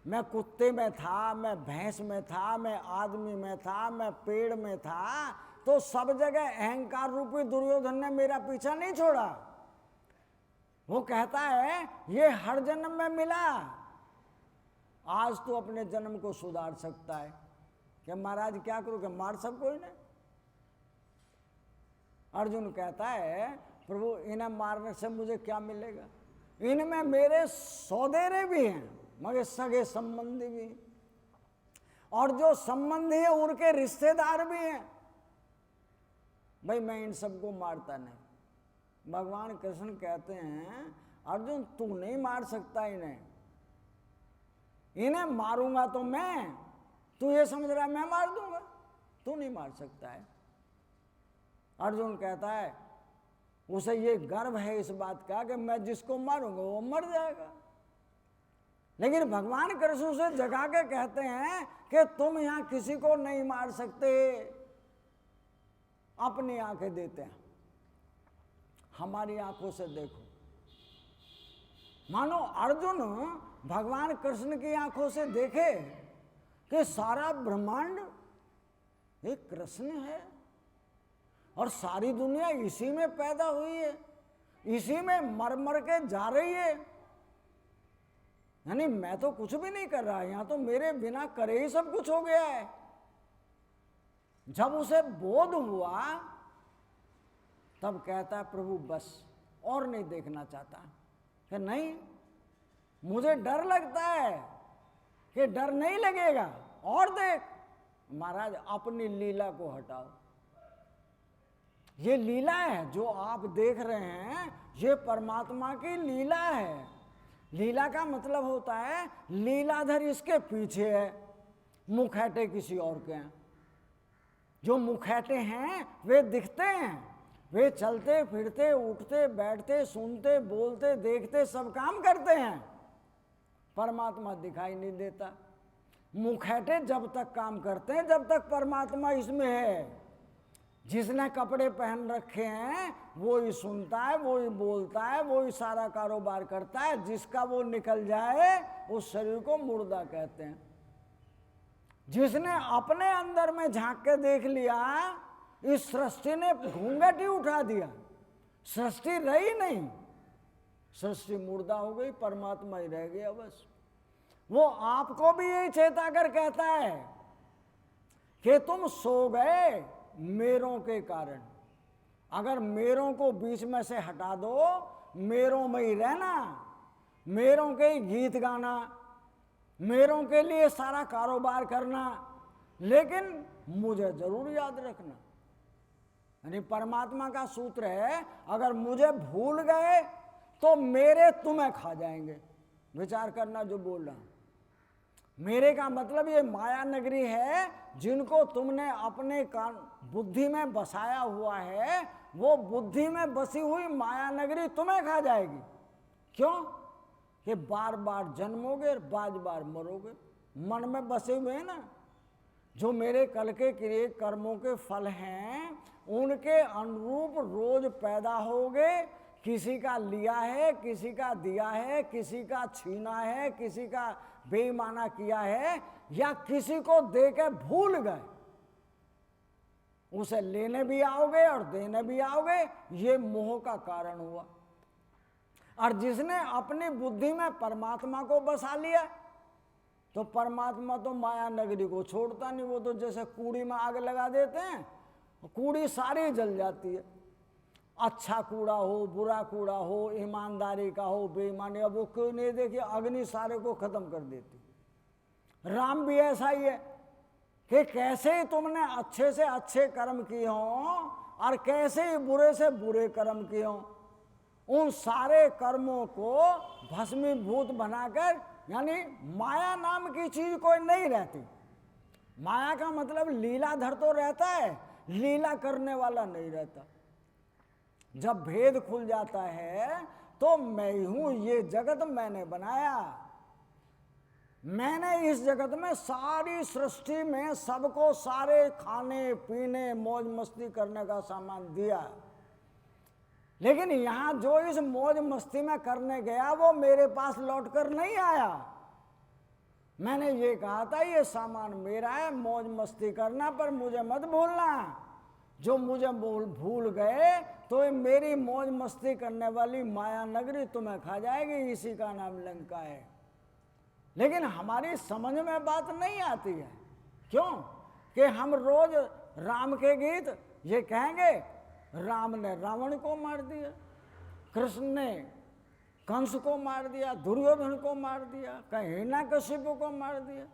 मैं कुत्ते में था, मैं भैंस में था, मैं आदमी में था, मैं पेड़ में था, तो सब जगह अहंकार रूपी दुर्योधन ने मेरा पीछा नहीं छोड़ा। वो कहता है ये हर जन्म में मिला, आज तो अपने जन्म को सुधार सकता है। क्या महाराज क्या करूं, कि मार सबको इन्हें। अर्जुन कहता है, प्रभु इन्हें मारने से मुझे क्या मिलेगा, इनमें मेरे सौदेरे भी हैं, मगर सगे संबंधी भी हैं, और जो संबंधी है उनके रिश्तेदार भी हैं। भाई मैं इन सबको मारता नहीं। भगवान कृष्ण कहते हैं, अर्जुन तू नहीं मार सकता इन्हें, इन्हें मारूंगा तो मैं, तू ये समझ रहा है मैं मार दूंगा, तू नहीं मार सकता है। अर्जुन कहता है, उसे ये गर्व है इस बात का कि मैं जिसको मारूंगा वो मर जाएगा। लेकिन भगवान कृष्ण से जगा के कहते हैं कि तुम यहां किसी को नहीं मार सकते, अपनी आंखें देते हैं, हमारी आंखों से देखो। मानो अर्जुन भगवान कृष्ण की आंखों से देखे कि सारा ब्रह्मांड एक कृष्ण है और सारी दुनिया इसी में पैदा हुई है, इसी में मर मर के जा रही है। यानी मैं तो कुछ भी नहीं कर रहा, यहां तो मेरे बिना करे ही सब कुछ हो गया है। जब उसे बोध हुआ तब कहता है, प्रभु बस और नहीं देखना चाहता। कि नहीं, मुझे डर लगता है। कि डर नहीं लगेगा और देख। महाराज अपनी लीला को हटाओ, ये लीला है जो आप देख रहे हैं, ये परमात्मा की लीला है। लीला का मतलब होता है लीलाधर इसके पीछे है, मुखैटे किसी और के हैं। जो मुखैटे हैं वे दिखते हैं, वे चलते फिरते उठते बैठते सुनते बोलते देखते सब काम करते हैं, परमात्मा दिखाई नहीं देता। मुखैटे जब तक काम करते हैं जब तक परमात्मा इसमें है। जिसने कपड़े पहन रखे हैं वो ही सुनता है, वो ही बोलता है, वो ही सारा कारोबार करता है। जिसका वो निकल जाए उस शरीर को मुर्दा कहते हैं। जिसने अपने अंदर में झांक के देख लिया, इस सृष्टि ने घूंघट ही उठा दिया, सृष्टि रही नहीं, सृष्टि मुर्दा हो गई, परमात्मा ही रह गया बस। वो आपको भी यही चेता कर कहता है कि तुम सो गए मेरों के कारण। अगर मेरों को बीच में से हटा दो, मेरों में ही रहना, मेरों के ही गीत गाना, मेरों के लिए सारा कारोबार करना, लेकिन मुझे जरूर याद रखना। यानी परमात्मा का सूत्र है, अगर मुझे भूल गए तो मेरे तुम्हें खा जाएंगे। विचार करना जो बोल रहा हूं। मेरे का मतलब ये माया नगरी है जिनको तुमने अपने बुद्धि में बसाया हुआ है, वो बुद्धि में बसी हुई माया नगरी तुम्हें खा जाएगी। क्यों? कि बार बार जन्मोगे, बार बार मरोगे, मन में बसे हुए हैं ना। जो मेरे कल के क्रिए कर्मों के फल हैं उनके अनुरूप रोज पैदा होगे, किसी का लिया है, किसी का दिया है, किसी का छीना है, किसी का बेईमाना किया है, या किसी को दे के भूल गए, उसे लेने भी आओगे और देने भी आओगे, ये मोह का कारण हुआ। और जिसने अपनी बुद्धि में परमात्मा को बसा लिया, तो परमात्मा तो माया नगरी को छोड़ता नहीं। वो तो जैसे कूड़ी में आग लगा देते हैं, कूड़ी सारी जल जाती है। अच्छा कूड़ा हो, बुरा कूड़ा हो, ईमानदारी का हो, बेईमानी, अब वो क्यों नहीं देखिए, अग्नि सारे को खत्म कर देती। राम भी ऐसा ही है कि कैसे तुमने अच्छे से अच्छे कर्म किए हों और कैसे ही बुरे से बुरे कर्म किए हों, उन सारे कर्मों को भस्मीभूत बनाकर, यानी माया नाम की चीज कोई नहीं रहती। माया का मतलब लीलाधर तो रहता है, लीला करने वाला नहीं रहता। जब भेद खुल जाता है तो मैं हूं, ये जगत मैंने बनाया, मैंने इस जगत में सारी सृष्टि में सबको सारे खाने पीने मौज मस्ती करने का सामान दिया, लेकिन यहां जो इस मौज मस्ती में करने गया वो मेरे पास लौट कर नहीं आया। मैंने ये कहा था ये सामान मेरा है, मौज मस्ती करना, पर मुझे मत भूलना। जो मुझे भूल गए तो ये मेरी मौज मस्ती करने वाली माया नगरी तुम्हें खा जाएगी, इसी का नाम लंका है। लेकिन हमारी समझ में बात नहीं आती है। क्यों? कि हम रोज राम के गीत ये कहेंगे, राम ने रावण को मार दिया, कृष्ण ने कंस को मार दिया, दुर्योधन को मार दिया, कहीं हिरण्यकशिपु को मार दिया।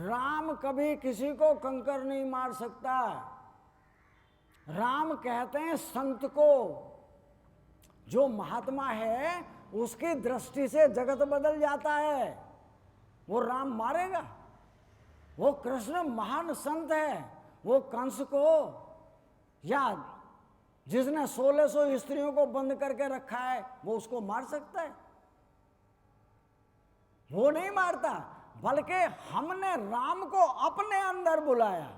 राम कभी किसी को कंकर नहीं मार सकता। राम कहते हैं संत को, जो महात्मा है उसकी दृष्टि से जगत बदल जाता है, वो राम मारेगा। वो कृष्ण महान संत है, वो कंस को या जिसने 1600 स्त्रियों को बंद करके रखा है वो उसको मार सकता है? वो नहीं मारता। बल्कि हमने राम को अपने अंदर बुलाया।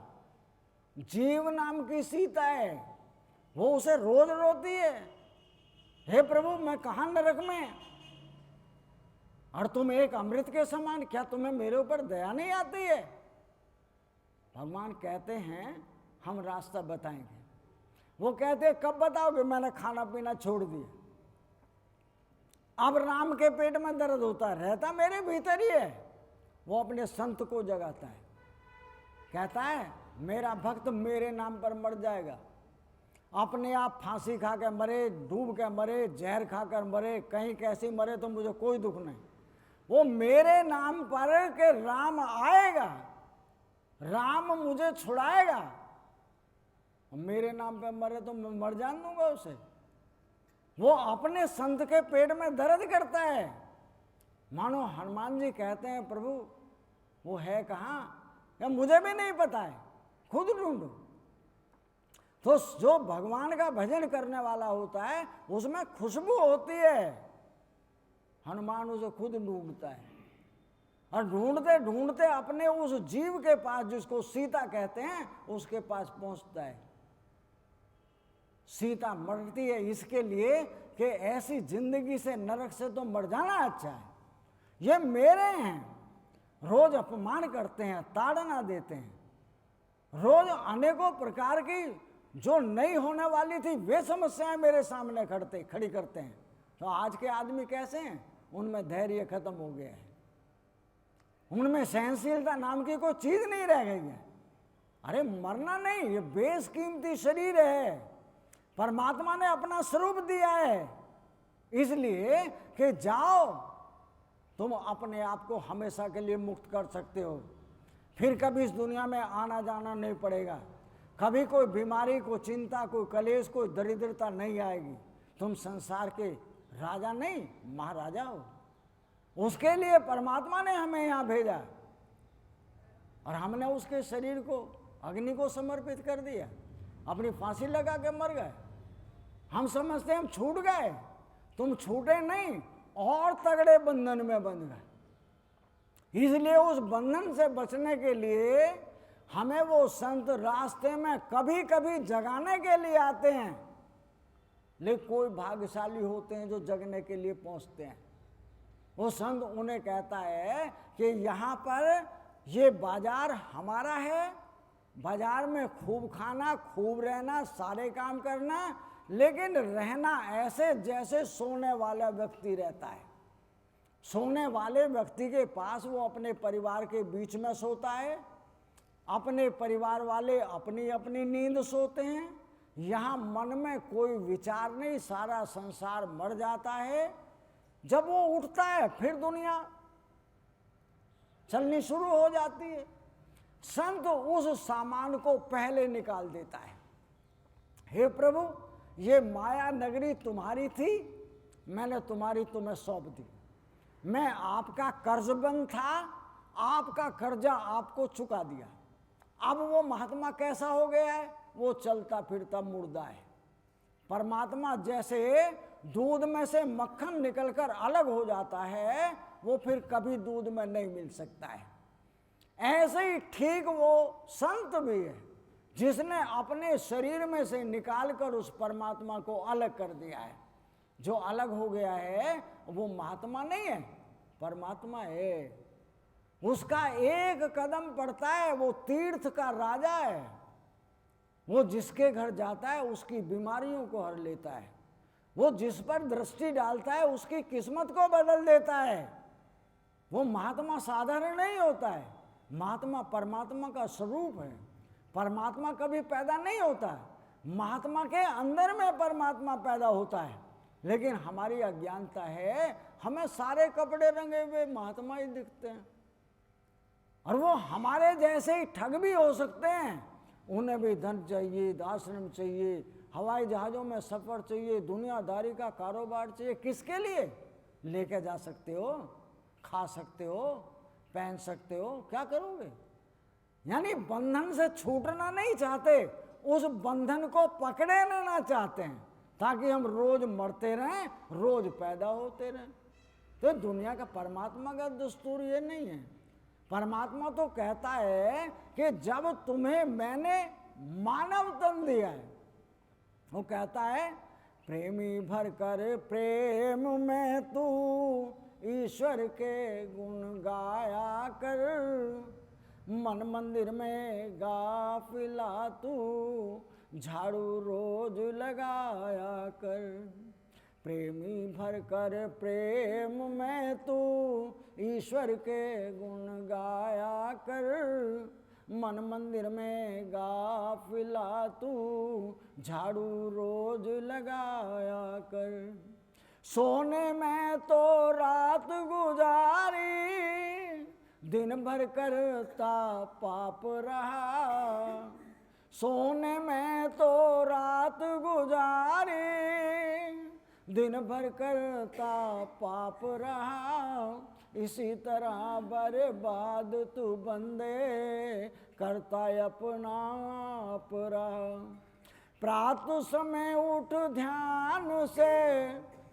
जीव नाम की सीता है, वो उसे रोज रोती है, हे प्रभु मैं कहां नरक में, और तुम एक अमृत के समान, क्या तुम्हें मेरे ऊपर दया नहीं आती है? भगवान कहते हैं हम रास्ता बताएंगे। वो कहते कब बताओगे? मैंने खाना पीना छोड़ दिया। अब राम के पेट में दर्द होता रहता मेरे भीतर ही है। वो अपने संत को जगाता है, कहता है मेरा भक्त मेरे नाम पर मर जाएगा। अपने आप फांसी खा के मरे, डूब के मरे, जहर खाकर मरे, कहीं कैसे मरे तो मुझे कोई दुख नहीं। वो मेरे नाम पर के राम आएगा, राम मुझे छुड़ाएगा, मेरे नाम पे मरे तो मैं मर जान दूंगा उसे। वो अपने संत के पेट में दर्द करता है। मानो हनुमान जी कहते हैं प्रभु वो है कहाँ, या मुझे भी नहीं पता है, खुद ढूंढो। तो जो भगवान का भजन करने वाला होता है उसमें खुशबू होती है। हनुमान उसे खुद ढूंढता है, और ढूंढते ढूंढते अपने उस जीव के पास, जिसको सीता कहते हैं, उसके पास पहुंचता है। सीता मरती है इसके लिए कि ऐसी जिंदगी से, नरक से तो मर जाना अच्छा है। ये मेरे हैं, रोज अपमान करते हैं, ताड़ना देते हैं, रोज अनेकों प्रकार की जो नहीं होने वाली थी वे समस्याएं मेरे सामने खड़ी करते हैं। तो आज के आदमी कैसे हैं? उनमें धैर्य खत्म हो गया है, उनमें सहनशीलता नाम की कोई चीज नहीं रह गई है। अरे मरना नहीं, ये बेशकीमती शरीर है, परमात्मा ने अपना स्वरूप दिया है, इसलिए कि जाओ तुम अपने आप को हमेशा के लिए मुक्त कर सकते हो। फिर कभी इस दुनिया में आना जाना नहीं पड़ेगा, कभी कोई बीमारी, कोई चिंता, कोई कलेश, कोई दरिद्रता नहीं आएगी। तुम संसार के राजा नहीं महाराजा हो। उसके लिए परमात्मा ने हमें यहाँ भेजा, और हमने उसके शरीर को अग्नि को समर्पित कर दिया, अपनी फांसी लगा के मर गए। हम समझते हम छूट गए, तुम छूटे नहीं, और तगड़े बंधन में बंध गए। इसलिए उस बंधन से बचने के लिए हमें वो संत रास्ते में कभी कभी जगाने के लिए आते हैं लेकिन कोई भाग्यशाली होते हैं जो जगने के लिए पहुंचते हैं। वो संत उन्हें कहता है कि यहाँ पर ये बाजार हमारा है, बाजार में खूब खाना, खूब रहना, सारे काम करना, लेकिन रहना ऐसे जैसे सोने वाला व्यक्ति रहता है। सोने वाले व्यक्ति के पास वो अपने परिवार के बीच में सोता है, अपने परिवार वाले अपनी अपनी नींद सोते हैं। यहाँ मन में कोई विचार नहीं, सारा संसार मर जाता है। जब वो उठता है फिर दुनिया चलनी शुरू हो जाती है। संत उस सामान को पहले निकाल देता है। हे प्रभु, ये माया नगरी तुम्हारी थी, मैंने तुम्हें सौंप दी। मैं आपका कर्जबंद था, आपका कर्जा आपको चुका दिया। अब वो महात्मा कैसा हो गया है? वो चलता फिरता मुर्दा है। परमात्मा जैसे दूध में से मक्खन निकलकर अलग हो जाता है, वो फिर कभी दूध में नहीं मिल सकता है। ऐसे ही ठीक वो संत भी है जिसने अपने शरीर में से निकालकर उस परमात्मा को अलग कर दिया है। जो अलग हो गया है वो महात्मा नहीं है, परमात्मा है। उसका एक कदम पड़ता है, वो तीर्थ का राजा है। वो जिसके घर जाता है उसकी बीमारियों को हर लेता है। वो जिस पर दृष्टि डालता है उसकी किस्मत को बदल देता है। वो महात्मा साधारण नहीं होता है, महात्मा परमात्मा का स्वरूप है। परमात्मा कभी पैदा नहीं होता है, महात्मा के अंदर में परमात्मा पैदा होता है। लेकिन हमारी अज्ञानता है, हमें सारे कपड़े रंगे हुए महात्मा ही दिखते हैं। और वो हमारे जैसे ही ठग भी हो सकते हैं। उन्हें भी धन चाहिए, आश्रम चाहिए, हवाई जहाज़ों में सफ़र चाहिए, दुनियादारी का कारोबार चाहिए। किसके लिए? लेके जा सकते हो, खा सकते हो, पहन सकते हो, क्या करोगे? यानी बंधन से छूटना नहीं चाहते, उस बंधन को पकड़े लेना चाहते हैं ताकि हम रोज मरते रहें, रोज पैदा होते रहें। तो दुनिया का परमात्मा का दस्तूर ये नहीं है। परमात्मा तो कहता है कि जब तुम्हें मैंने मानव तन दिया है, वो कहता है प्रेमी भर कर प्रेम में तू ईश्वर के गुण गाया कर, मन मंदिर में गाफिला तू झाड़ू रोज लगाया कर। प्रेमी भर कर प्रेम में तू ईश्वर के गुण गाया कर, मन मंदिर में गाफिला तू झाड़ू रोज लगाया कर। सोने में तो रात गुजारी, दिन भर करता पाप रहा। सोने में तो रात गुजारी, दिन भर करता पाप रहा। इसी तरह बर्बाद तू बंदे करता अपना आप रहा। प्रातः समय उठ ध्यान से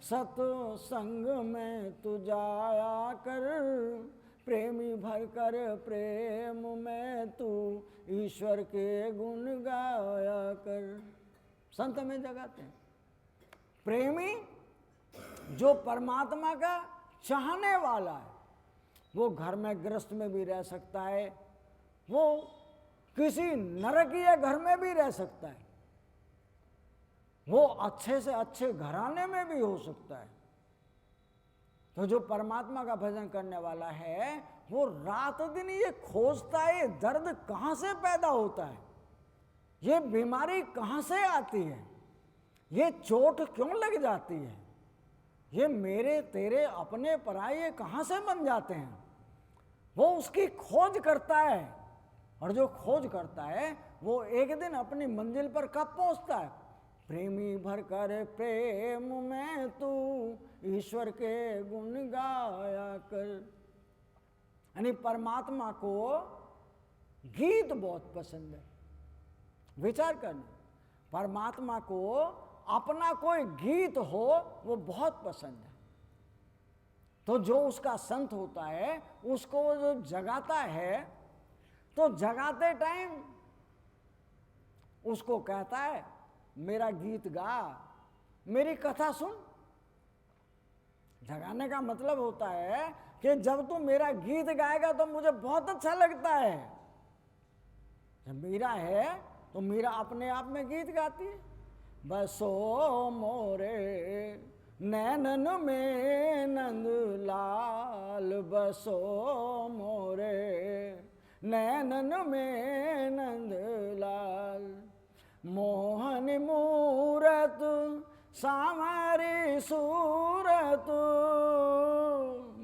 सत्संग में तू जाया कर। प्रेमी भर कर प्रेम में तू ईश्वर के गुण गाया कर। संत में जगाते हैं प्रेमी जो परमात्मा का चाहने वाला है, वो घर में गृहस्थ में भी रह सकता है, वो किसी नरकीय घर में भी रह सकता है, वो अच्छे से अच्छे घराने में भी हो सकता है। तो जो परमात्मा का भजन करने वाला है वो रात दिन ये खोजता है, ये दर्द कहाँ से पैदा होता है, ये बीमारी कहाँ से आती है, ये चोट क्यों लग जाती है, ये मेरे तेरे अपने पराये कहाँ से बन जाते हैं। वो उसकी खोज करता है, और जो खोज करता है वो एक दिन अपनी मंजिल पर कब पहुँचता है? प्रेमी भर कर प्रेम में तू ईश्वर के गुण गाया कर। यानी परमात्मा को गीत बहुत पसंद है। विचार करना, परमात्मा को अपना कोई गीत हो वो बहुत पसंद है। तो जो उसका संत होता है उसको जो जगाता है, तो जगाते टाइम उसको कहता है मेरा गीत गा, मेरी कथा सुन। जगाने का मतलब होता है कि जब तू मेरा गीत गाएगा तो मुझे बहुत अच्छा लगता है। जब मीरा है तो मीरा अपने आप में गीत गाती है, बसो मोरे नैनन में नंद लाल, बसो मोरे नैनन में नंद लाल, मोहन मूरत सामरी सूरत,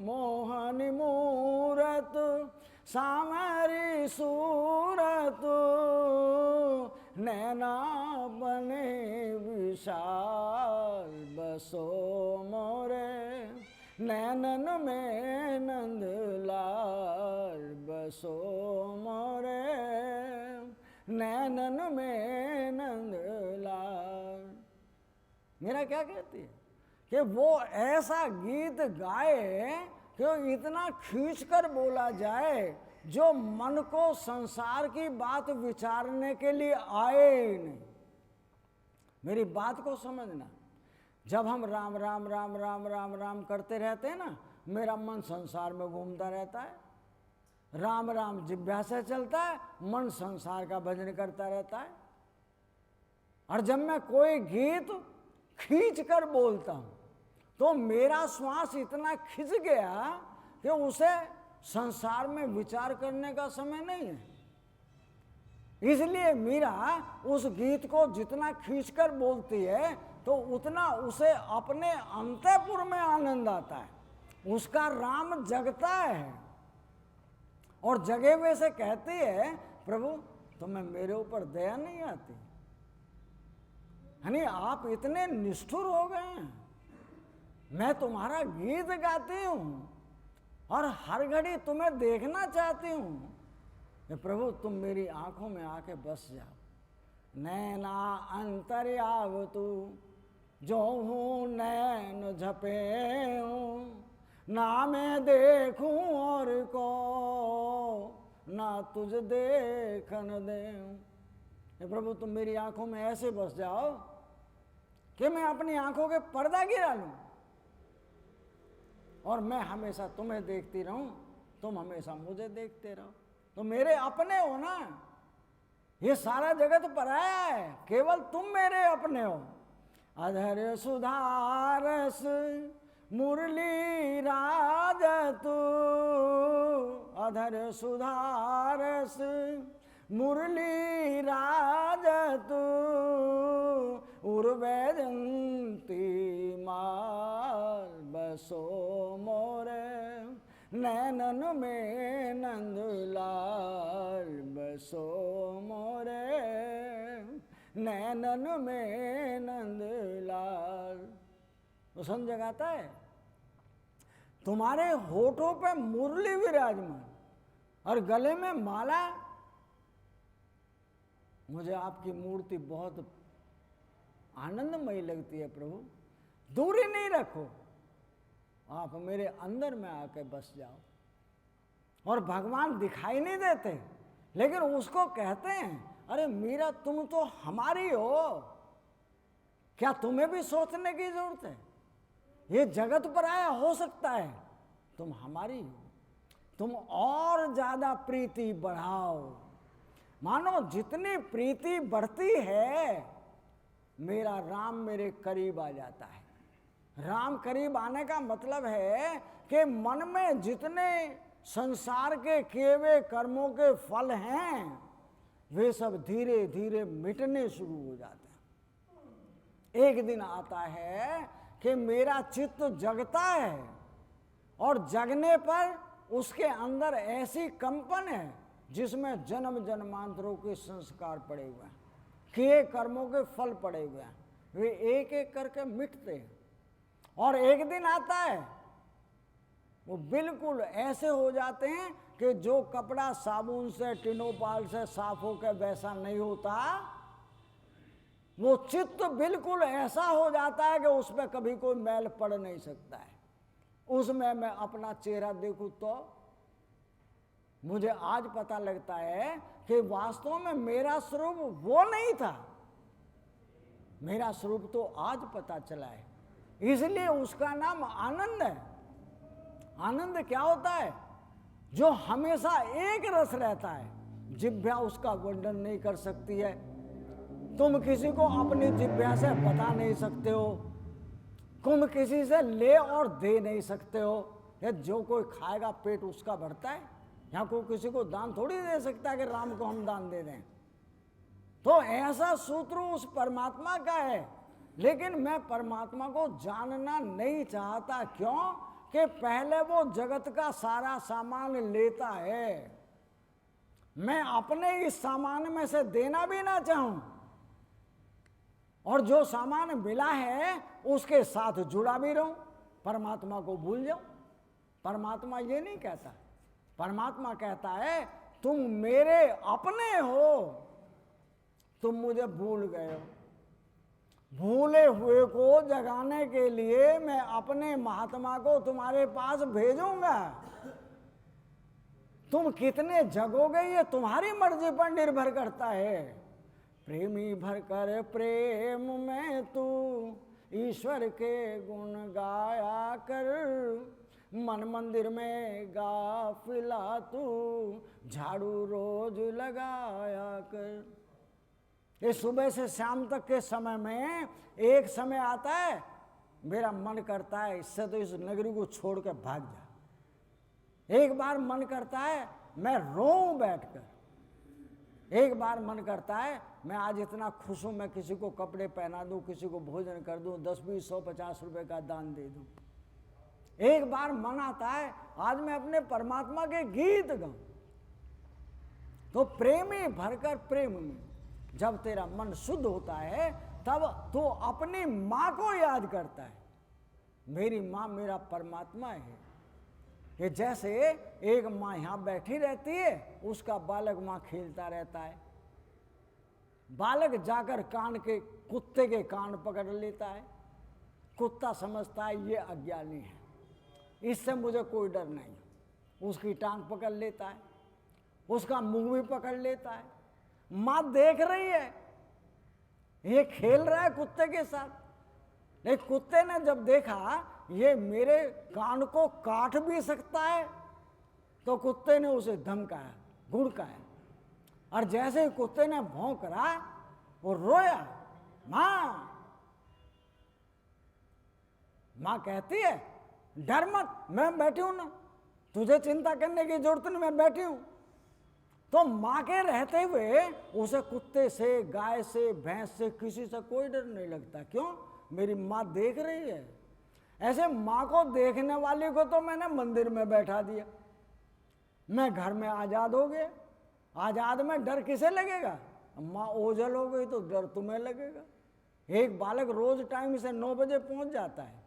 मोहन मूरत सामरी सूरत, नैना बने विशाल, बसो मोरे नैनन में नंद लाल, बसो मोरे नैनन में नंद लाल। मेरा क्या कहती है कि वो ऐसा गीत गाए कि इतना खींच कर बोला जाए जो मन को संसार की बात विचारने के लिए आए ही नहीं। मेरी बात को समझना, जब हम राम राम राम राम राम राम करते रहते हैं ना, मेरा मन संसार में घूमता रहता है। राम राम जिह्वा से चलता है, मन संसार का भजन करता रहता है। और जब मैं कोई गीत खींच कर बोलता हूं तो मेरा श्वास इतना खिंच गया कि उसे संसार में विचार करने का समय नहीं है। इसलिए मीरा उस गीत को जितना खींचकर बोलती है तो उतना उसे अपने अंतःपुर में आनंद आता है, उसका राम जगता है। और जगे हुए से कहती है, प्रभु तुम्हें मेरे ऊपर दया नहीं आती? यानी आप इतने निष्ठुर हो गए हैं। मैं तुम्हारा गीत गाती हूं और हर घड़ी तुम्हें देखना चाहती हूं कि प्रभु तुम मेरी आंखों में आके बस जाओ। नैना अंतर्याव तू जो हूं नैन झपे हूं, ना मैं देखूं और को ना तुझ देखन दे। प्रभु तुम मेरी आंखों में ऐसे बस जाओ कि मैं अपनी आंखों के पर्दा गिरा लूं और मैं हमेशा तुम्हें देखती रहूं, तुम हमेशा मुझे देखते रहो। तो मेरे अपने हो ना, ये सारा जगत पराया है, केवल तुम मेरे अपने हो। अधर सुधारस मुरली राज तू, अधर सुधारस मुरली राज तू, उर्वैजंती माल, बसो मोरे नैनन में नंद लाल, बसो मोरे नैनन में नंद लाल। तो सन जगाता है, तुम्हारे होठों पे मुरली विराजमान और गले में माला। मुझे आपकी मूर्ति बहुत आनंदमयी लगती है प्रभु, दूरी नहीं रखो, आप मेरे अंदर में आके बस जाओ। और भगवान दिखाई नहीं देते, लेकिन उसको कहते हैं, अरे मीरा तुम तो हमारी हो, क्या तुम्हें भी सोचने की जरूरत है? ये जगत पर आया हो सकता है, तुम हमारी हो, तुम और ज्यादा प्रीति बढ़ाओ। मानो जितनी प्रीति बढ़ती है, मेरा राम मेरे करीब आ जाता है। राम करीब आने का मतलब है कि मन में जितने संसार के किए हुए कर्मों के फल हैं, वे सब धीरे धीरे मिटने शुरू हो जाते हैं। एक दिन आता है कि मेरा चित्त जगता है और जगने पर उसके अंदर ऐसी कंपन है जिसमें जन्म जन्मांतरों के संस्कार पड़े हुए हैं, किए कर्मों के फल पड़े हुए हैं, वे एक एक करके मिटते हैं। और एक दिन आता है वो बिल्कुल ऐसे हो जाते हैं कि जो कपड़ा साबुन से टिनोपाल से साफ होकर वैसा नहीं होता, वो चित्त बिल्कुल ऐसा हो जाता है कि उसमें कभी कोई मैल पड़ नहीं सकता है। उसमें मैं अपना चेहरा देखूं तो मुझे आज पता लगता है कि वास्तव में मेरा स्वरूप वो नहीं था, मेरा स्वरूप तो आज पता चला है, इसलिए उसका नाम आनंद है। आनंद क्या होता है? जो हमेशा एक रस रहता है, जिह्वा उसका वर्णन नहीं कर सकती है। तुम किसी को अपनी जिह्वा से बता नहीं सकते हो, तुम किसी से ले और दे नहीं सकते हो। ये जो कोई खाएगा पेट उसका भरता है। यहाँ कोई किसी को दान थोड़ी दे सकता है कि राम को हम दान दे दें। तो ऐसा सूत्र उस परमात्मा का है, लेकिन मैं परमात्मा को जानना नहीं चाहता। क्यों? कि पहले वो जगत का सारा सामान लेता है, मैं अपने इस सामान में से देना भी ना चाहूं, और जो सामान मिला है उसके साथ जुड़ा भी रहूं, परमात्मा को भूल जाऊं। परमात्मा ये नहीं कहता। परमात्मा कहता है तुम मेरे अपने हो, तुम मुझे भूल गए हो। भूले हुए को जगाने के लिए मैं अपने महात्मा को तुम्हारे पास भेजूंगा। तुम कितने जगोगे ये तुम्हारी मर्जी पर निर्भर करता है। प्रेमी भर कर प्रेम में तू ईश्वर के गुण गाया कर, मन मंदिर में गाफिला तू झाड़ू रोज लगाया कर। ये सुबह से शाम तक के समय में एक समय आता है, मेरा मन करता है इससे तो इस नगरी को छोड़ के भाग जा। एक बार मन करता है मैं रोऊं बैठकर। एक बार मन करता है मैं आज इतना खुश हूं, मैं किसी को कपड़े पहना दूं, किसी को भोजन कर दूं, 10, 20, 100, 50 रुपए का दान दे दूं। एक बार मन आता है आज मैं अपने परमात्मा के गीत गाऊं। तो प्रेमी भरकर प्रेम में जब तेरा मन शुद्ध होता है तब तो अपनी माँ को याद करता है। मेरी माँ मेरा परमात्मा है। ये जैसे एक माँ यहां बैठी रहती है, उसका बालक वहां खेलता रहता है। बालक जाकर कान के कुत्ते के कान पकड़ लेता है। कुत्ता समझता है ये अज्ञानी है, इससे मुझे कोई डर नहीं। उसकी टांग पकड़ लेता है, उसका मुंह भी पकड़ लेता है। मां देख रही है ये खेल रहा है कुत्ते के साथ। लेकिन कुत्ते ने जब देखा ये मेरे कान को काट भी सकता है, तो कुत्ते ने उसे धमकाया, गुड़काया। और जैसे ही कुत्ते ने भौं करा वो रोया। मां कहती है डर मत, मैं बैठी हूं ना, तुझे चिंता करने की जरूरत नहीं, मैं बैठी हूं। तो मां के रहते हुए उसे कुत्ते से, गाय से, भैंस से, किसी से कोई डर नहीं लगता। क्यों? मेरी मां देख रही है। ऐसे मां को देखने वाली को तो मैंने मंदिर में बैठा दिया, मैं घर में आजाद हो गया। आजाद में डर किसे लगेगा? मां ओझल हो गई तो डर तुम्हें लगेगा। एक बालक रोज टाइम से 9 बजे पहुंच जाता है,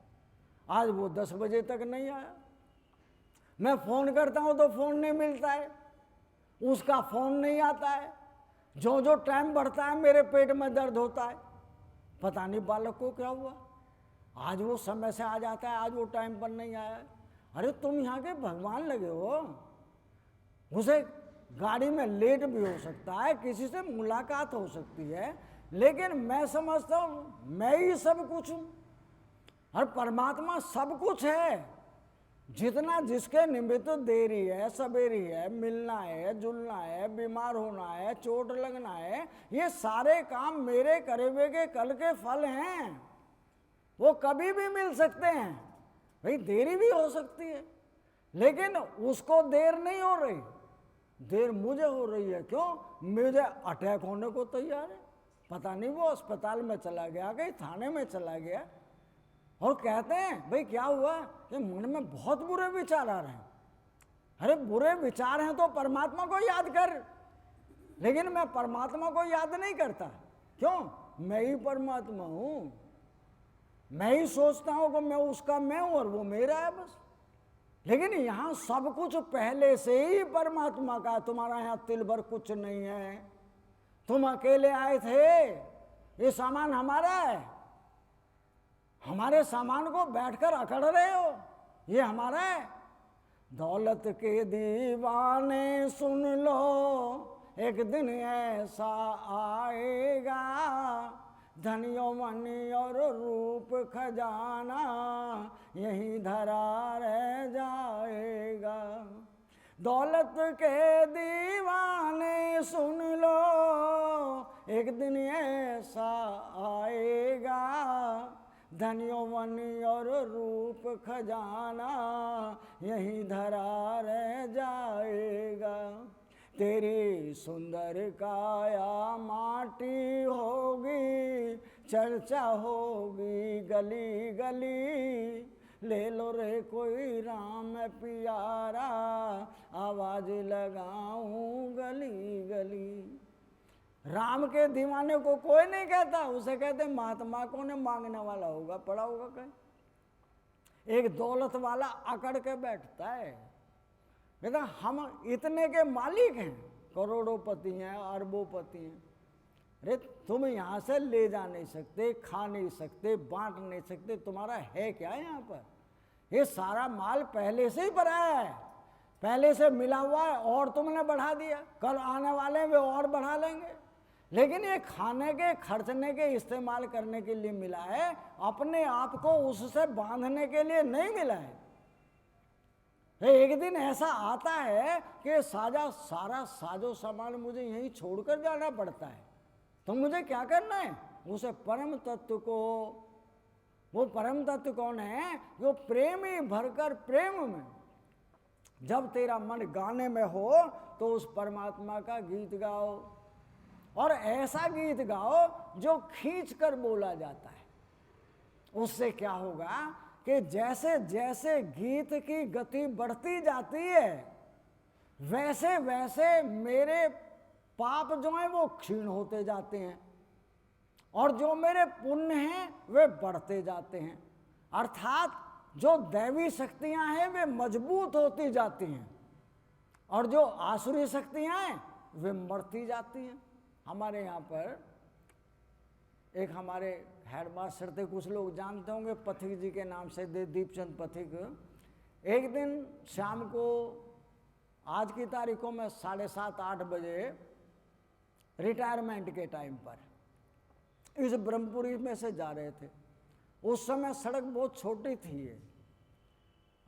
आज वो 10 बजे तक नहीं आया। मैं फोन करता हूं तो फोन नहीं मिलता है, उसका फोन नहीं आता है। जो जो टाइम बढ़ता है मेरे पेट में दर्द होता है। पता नहीं बालक को क्या हुआ, आज वो समय से आ जाता है, आज वो टाइम पर नहीं आया। अरे तुम यहाँ के भगवान लगे हो, उसे गाड़ी में लेट भी हो सकता है, किसी से मुलाकात हो सकती है, लेकिन मैं समझता हूँ मैं ही सब कुछ हूँ। और परमात्मा सब कुछ है। जितना जिसके निमित्त देरी है, सवेरी है, मिलना है, जुलना है, बीमार होना है, चोट लगना है, ये सारे काम मेरे करे हुए के कल के फल हैं। वो कभी भी मिल सकते हैं। भाई देरी भी हो सकती है, लेकिन उसको देर नहीं हो रही, देर मुझे हो रही है। क्यों? मुझे अटैक होने को तैयार है। पता नहीं वो अस्पताल में चला गया, कहीं थाने में चला गया, और कहते हैं भाई क्या हुआ कि मन में बहुत बुरे विचार आ रहे हैं। अरे बुरे विचार हैं तो परमात्मा को याद कर। लेकिन मैं परमात्मा को याद नहीं करता। क्यों? मैं ही परमात्मा हूं। मैं ही सोचता हूं कि मैं उसका मैं हूं और वो मेरा है बस। लेकिन यहां सब कुछ पहले से ही परमात्मा का। तुम्हारा यहां तिल भर कुछ नहीं है, तुम अकेले आए थे, ये सामान हमारा है। हमारे सामान को बैठकर अकड़ रहे हो, ये हमारा है। दौलत के दीवाने सुन लो, एक दिन ऐसा आएगा, धनियो मनी और रूप खजाना यही धरा रह जाएगा। दौलत के दीवाने सुन लो, एक दिन ऐसा आएगा, धनियो मनी और रूप खजाना यही धरा रह जाएगा। तेरी सुंदर काया माटी होगी, चर्चा होगी गली गली, ले लो रे कोई राम प्यारा, आवाज लगाऊं गली गली। राम के दीवाने को कोई नहीं कहता, उसे कहते महात्मा को ने मांगने वाला होगा, पड़ा होगा कहीं। एक दौलत वाला अकड़ के बैठता है, कहता हम इतने के मालिक हैं, करोड़ोंपति हैं, अरबोंपति हैं। अरे तुम यहाँ से ले जा नहीं सकते, खा नहीं सकते, बांट नहीं सकते, तुम्हारा है क्या यहाँ पर? ये सारा माल पहले से ही पराया है, पहले से मिला हुआ है, और तुमने बढ़ा दिया, कल आने वाले वे और बढ़ा लेंगे। लेकिन ये खाने के, खर्चने के, इस्तेमाल करने के लिए मिला है, अपने आप को उससे बांधने के लिए नहीं मिला है। एक दिन ऐसा आता है कि सारा साजो सामान मुझे यहीं छोड़कर जाना पड़ता है, तो मुझे क्या करना है? उसे परम तत्व को, वो परम तत्व कौन है? जो प्रेमी भरकर प्रेम में, जब तेरा मन गाने में हो तो उस परमात्मा का गीत गाओ, और ऐसा गीत गाओ जो खींच कर बोला जाता है। उससे क्या होगा कि जैसे जैसे गीत की गति बढ़ती जाती है, वैसे वैसे मेरे पाप जो हैं वो क्षीण होते जाते हैं, और जो मेरे पुण्य हैं वे बढ़ते जाते हैं। अर्थात जो दैवी शक्तियां हैं वे मजबूत होती जाती हैं, और जो आसुरी शक्तियां हैं वे मरती जाती हैं। हमारे यहाँ पर एक हमारे हेडमास्टर थे, कुछ लोग जानते होंगे, पथिक जी के नाम से, दीपचंद पथिक। एक दिन शाम को, आज की तारीखों में 7:30-8 बजे रिटायरमेंट के टाइम पर इस ब्रह्मपुरी में से जा रहे थे। उस समय सड़क बहुत छोटी थी ये,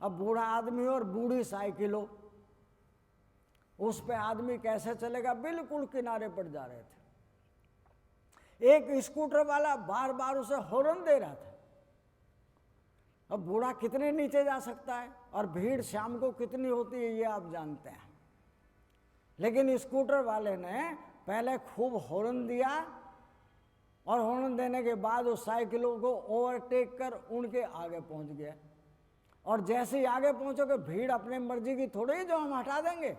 अब बूढ़ा आदमी और बूढ़ी साइकिल हो, उस पे आदमी कैसे चलेगा, बिल्कुल किनारे पर जा रहे थे। एक स्कूटर वाला बार बार उसे हॉर्न दे रहा था। अब बूढ़ा कितने नीचे जा सकता है, और भीड़ शाम को कितनी होती है ये आप जानते हैं। लेकिन स्कूटर वाले ने पहले खूब हॉर्न दिया, और हॉर्न देने के बाद उस साइकिलों को ओवरटेक कर उनके आगे पहुंच गया। और जैसे ही आगे पहुंचोगे, भीड़ अपनी मर्जी की थोड़ी ही जो हम हटा देंगे,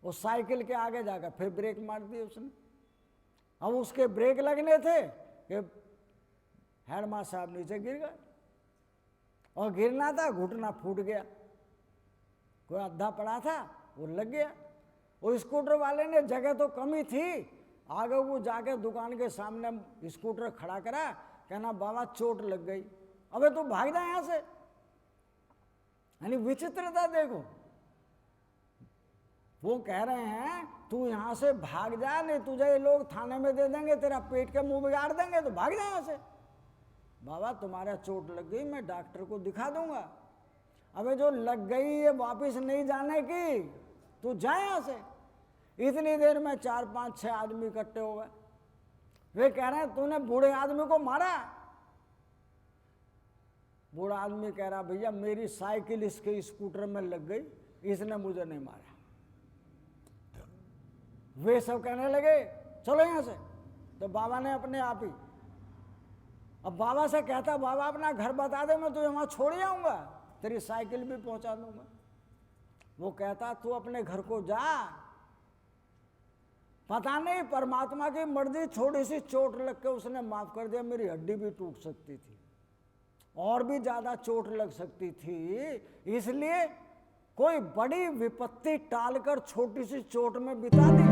उस साइकिल के आगे जाकर फिर ब्रेक मार दी उसने। अब उसके ब्रेक लगने थे कि हेडमास्टर साहब नीचे गिर गए, और गिरना था, घुटना फूट गया, कोई अद्धा पड़ा था वो लग गया। वो स्कूटर वाले ने, जगह तो कमी थी, आगे वो जाके दुकान के सामने स्कूटर खड़ा करा, कहना बाबा चोट लग गई। अबे तू भाग जा यहाँ से। यानी विचित्रता देखो, वो कह रहे हैं तू यहाँ से भाग जा, नहीं तुझे ये लोग थाने में दे देंगे, तेरा पेट के मुंह बिगाड़ देंगे, तो भाग जा यहाँ से। बाबा तुम्हारा चोट लग गई, मैं डॉक्टर को दिखा दूंगा। अबे जो लग गई ये वापस नहीं जाने की, तू जा यहाँ से। इतनी देर में 4-5-6 आदमी इकट्ठे हो गए। वे कह रहे हैं तूने बूढ़े आदमी को मारा। बूढ़ा आदमी कह रहा भैया मेरी साइकिल इसके स्कूटर में लग गई, इसने मुझे नहीं मारा। वे सब कहने लगे चलो यहाँ से। तो बाबा ने अपने आप ही, अब बाबा से कहता बाबा अपना घर बता दे, मैं तुझे वहां छोड़ आऊंगा, तेरी साइकिल भी पहुंचा दूंगा। वो कहता तू अपने घर को जा। पता नहीं परमात्मा की मर्जी, छोटी सी चोट लग के उसने माफ कर दिया। मेरी हड्डी भी टूट सकती थी, और भी ज्यादा चोट लग सकती थी, इसलिए कोई बड़ी विपत्ति टालकर छोटी सी चोट में बिता दी।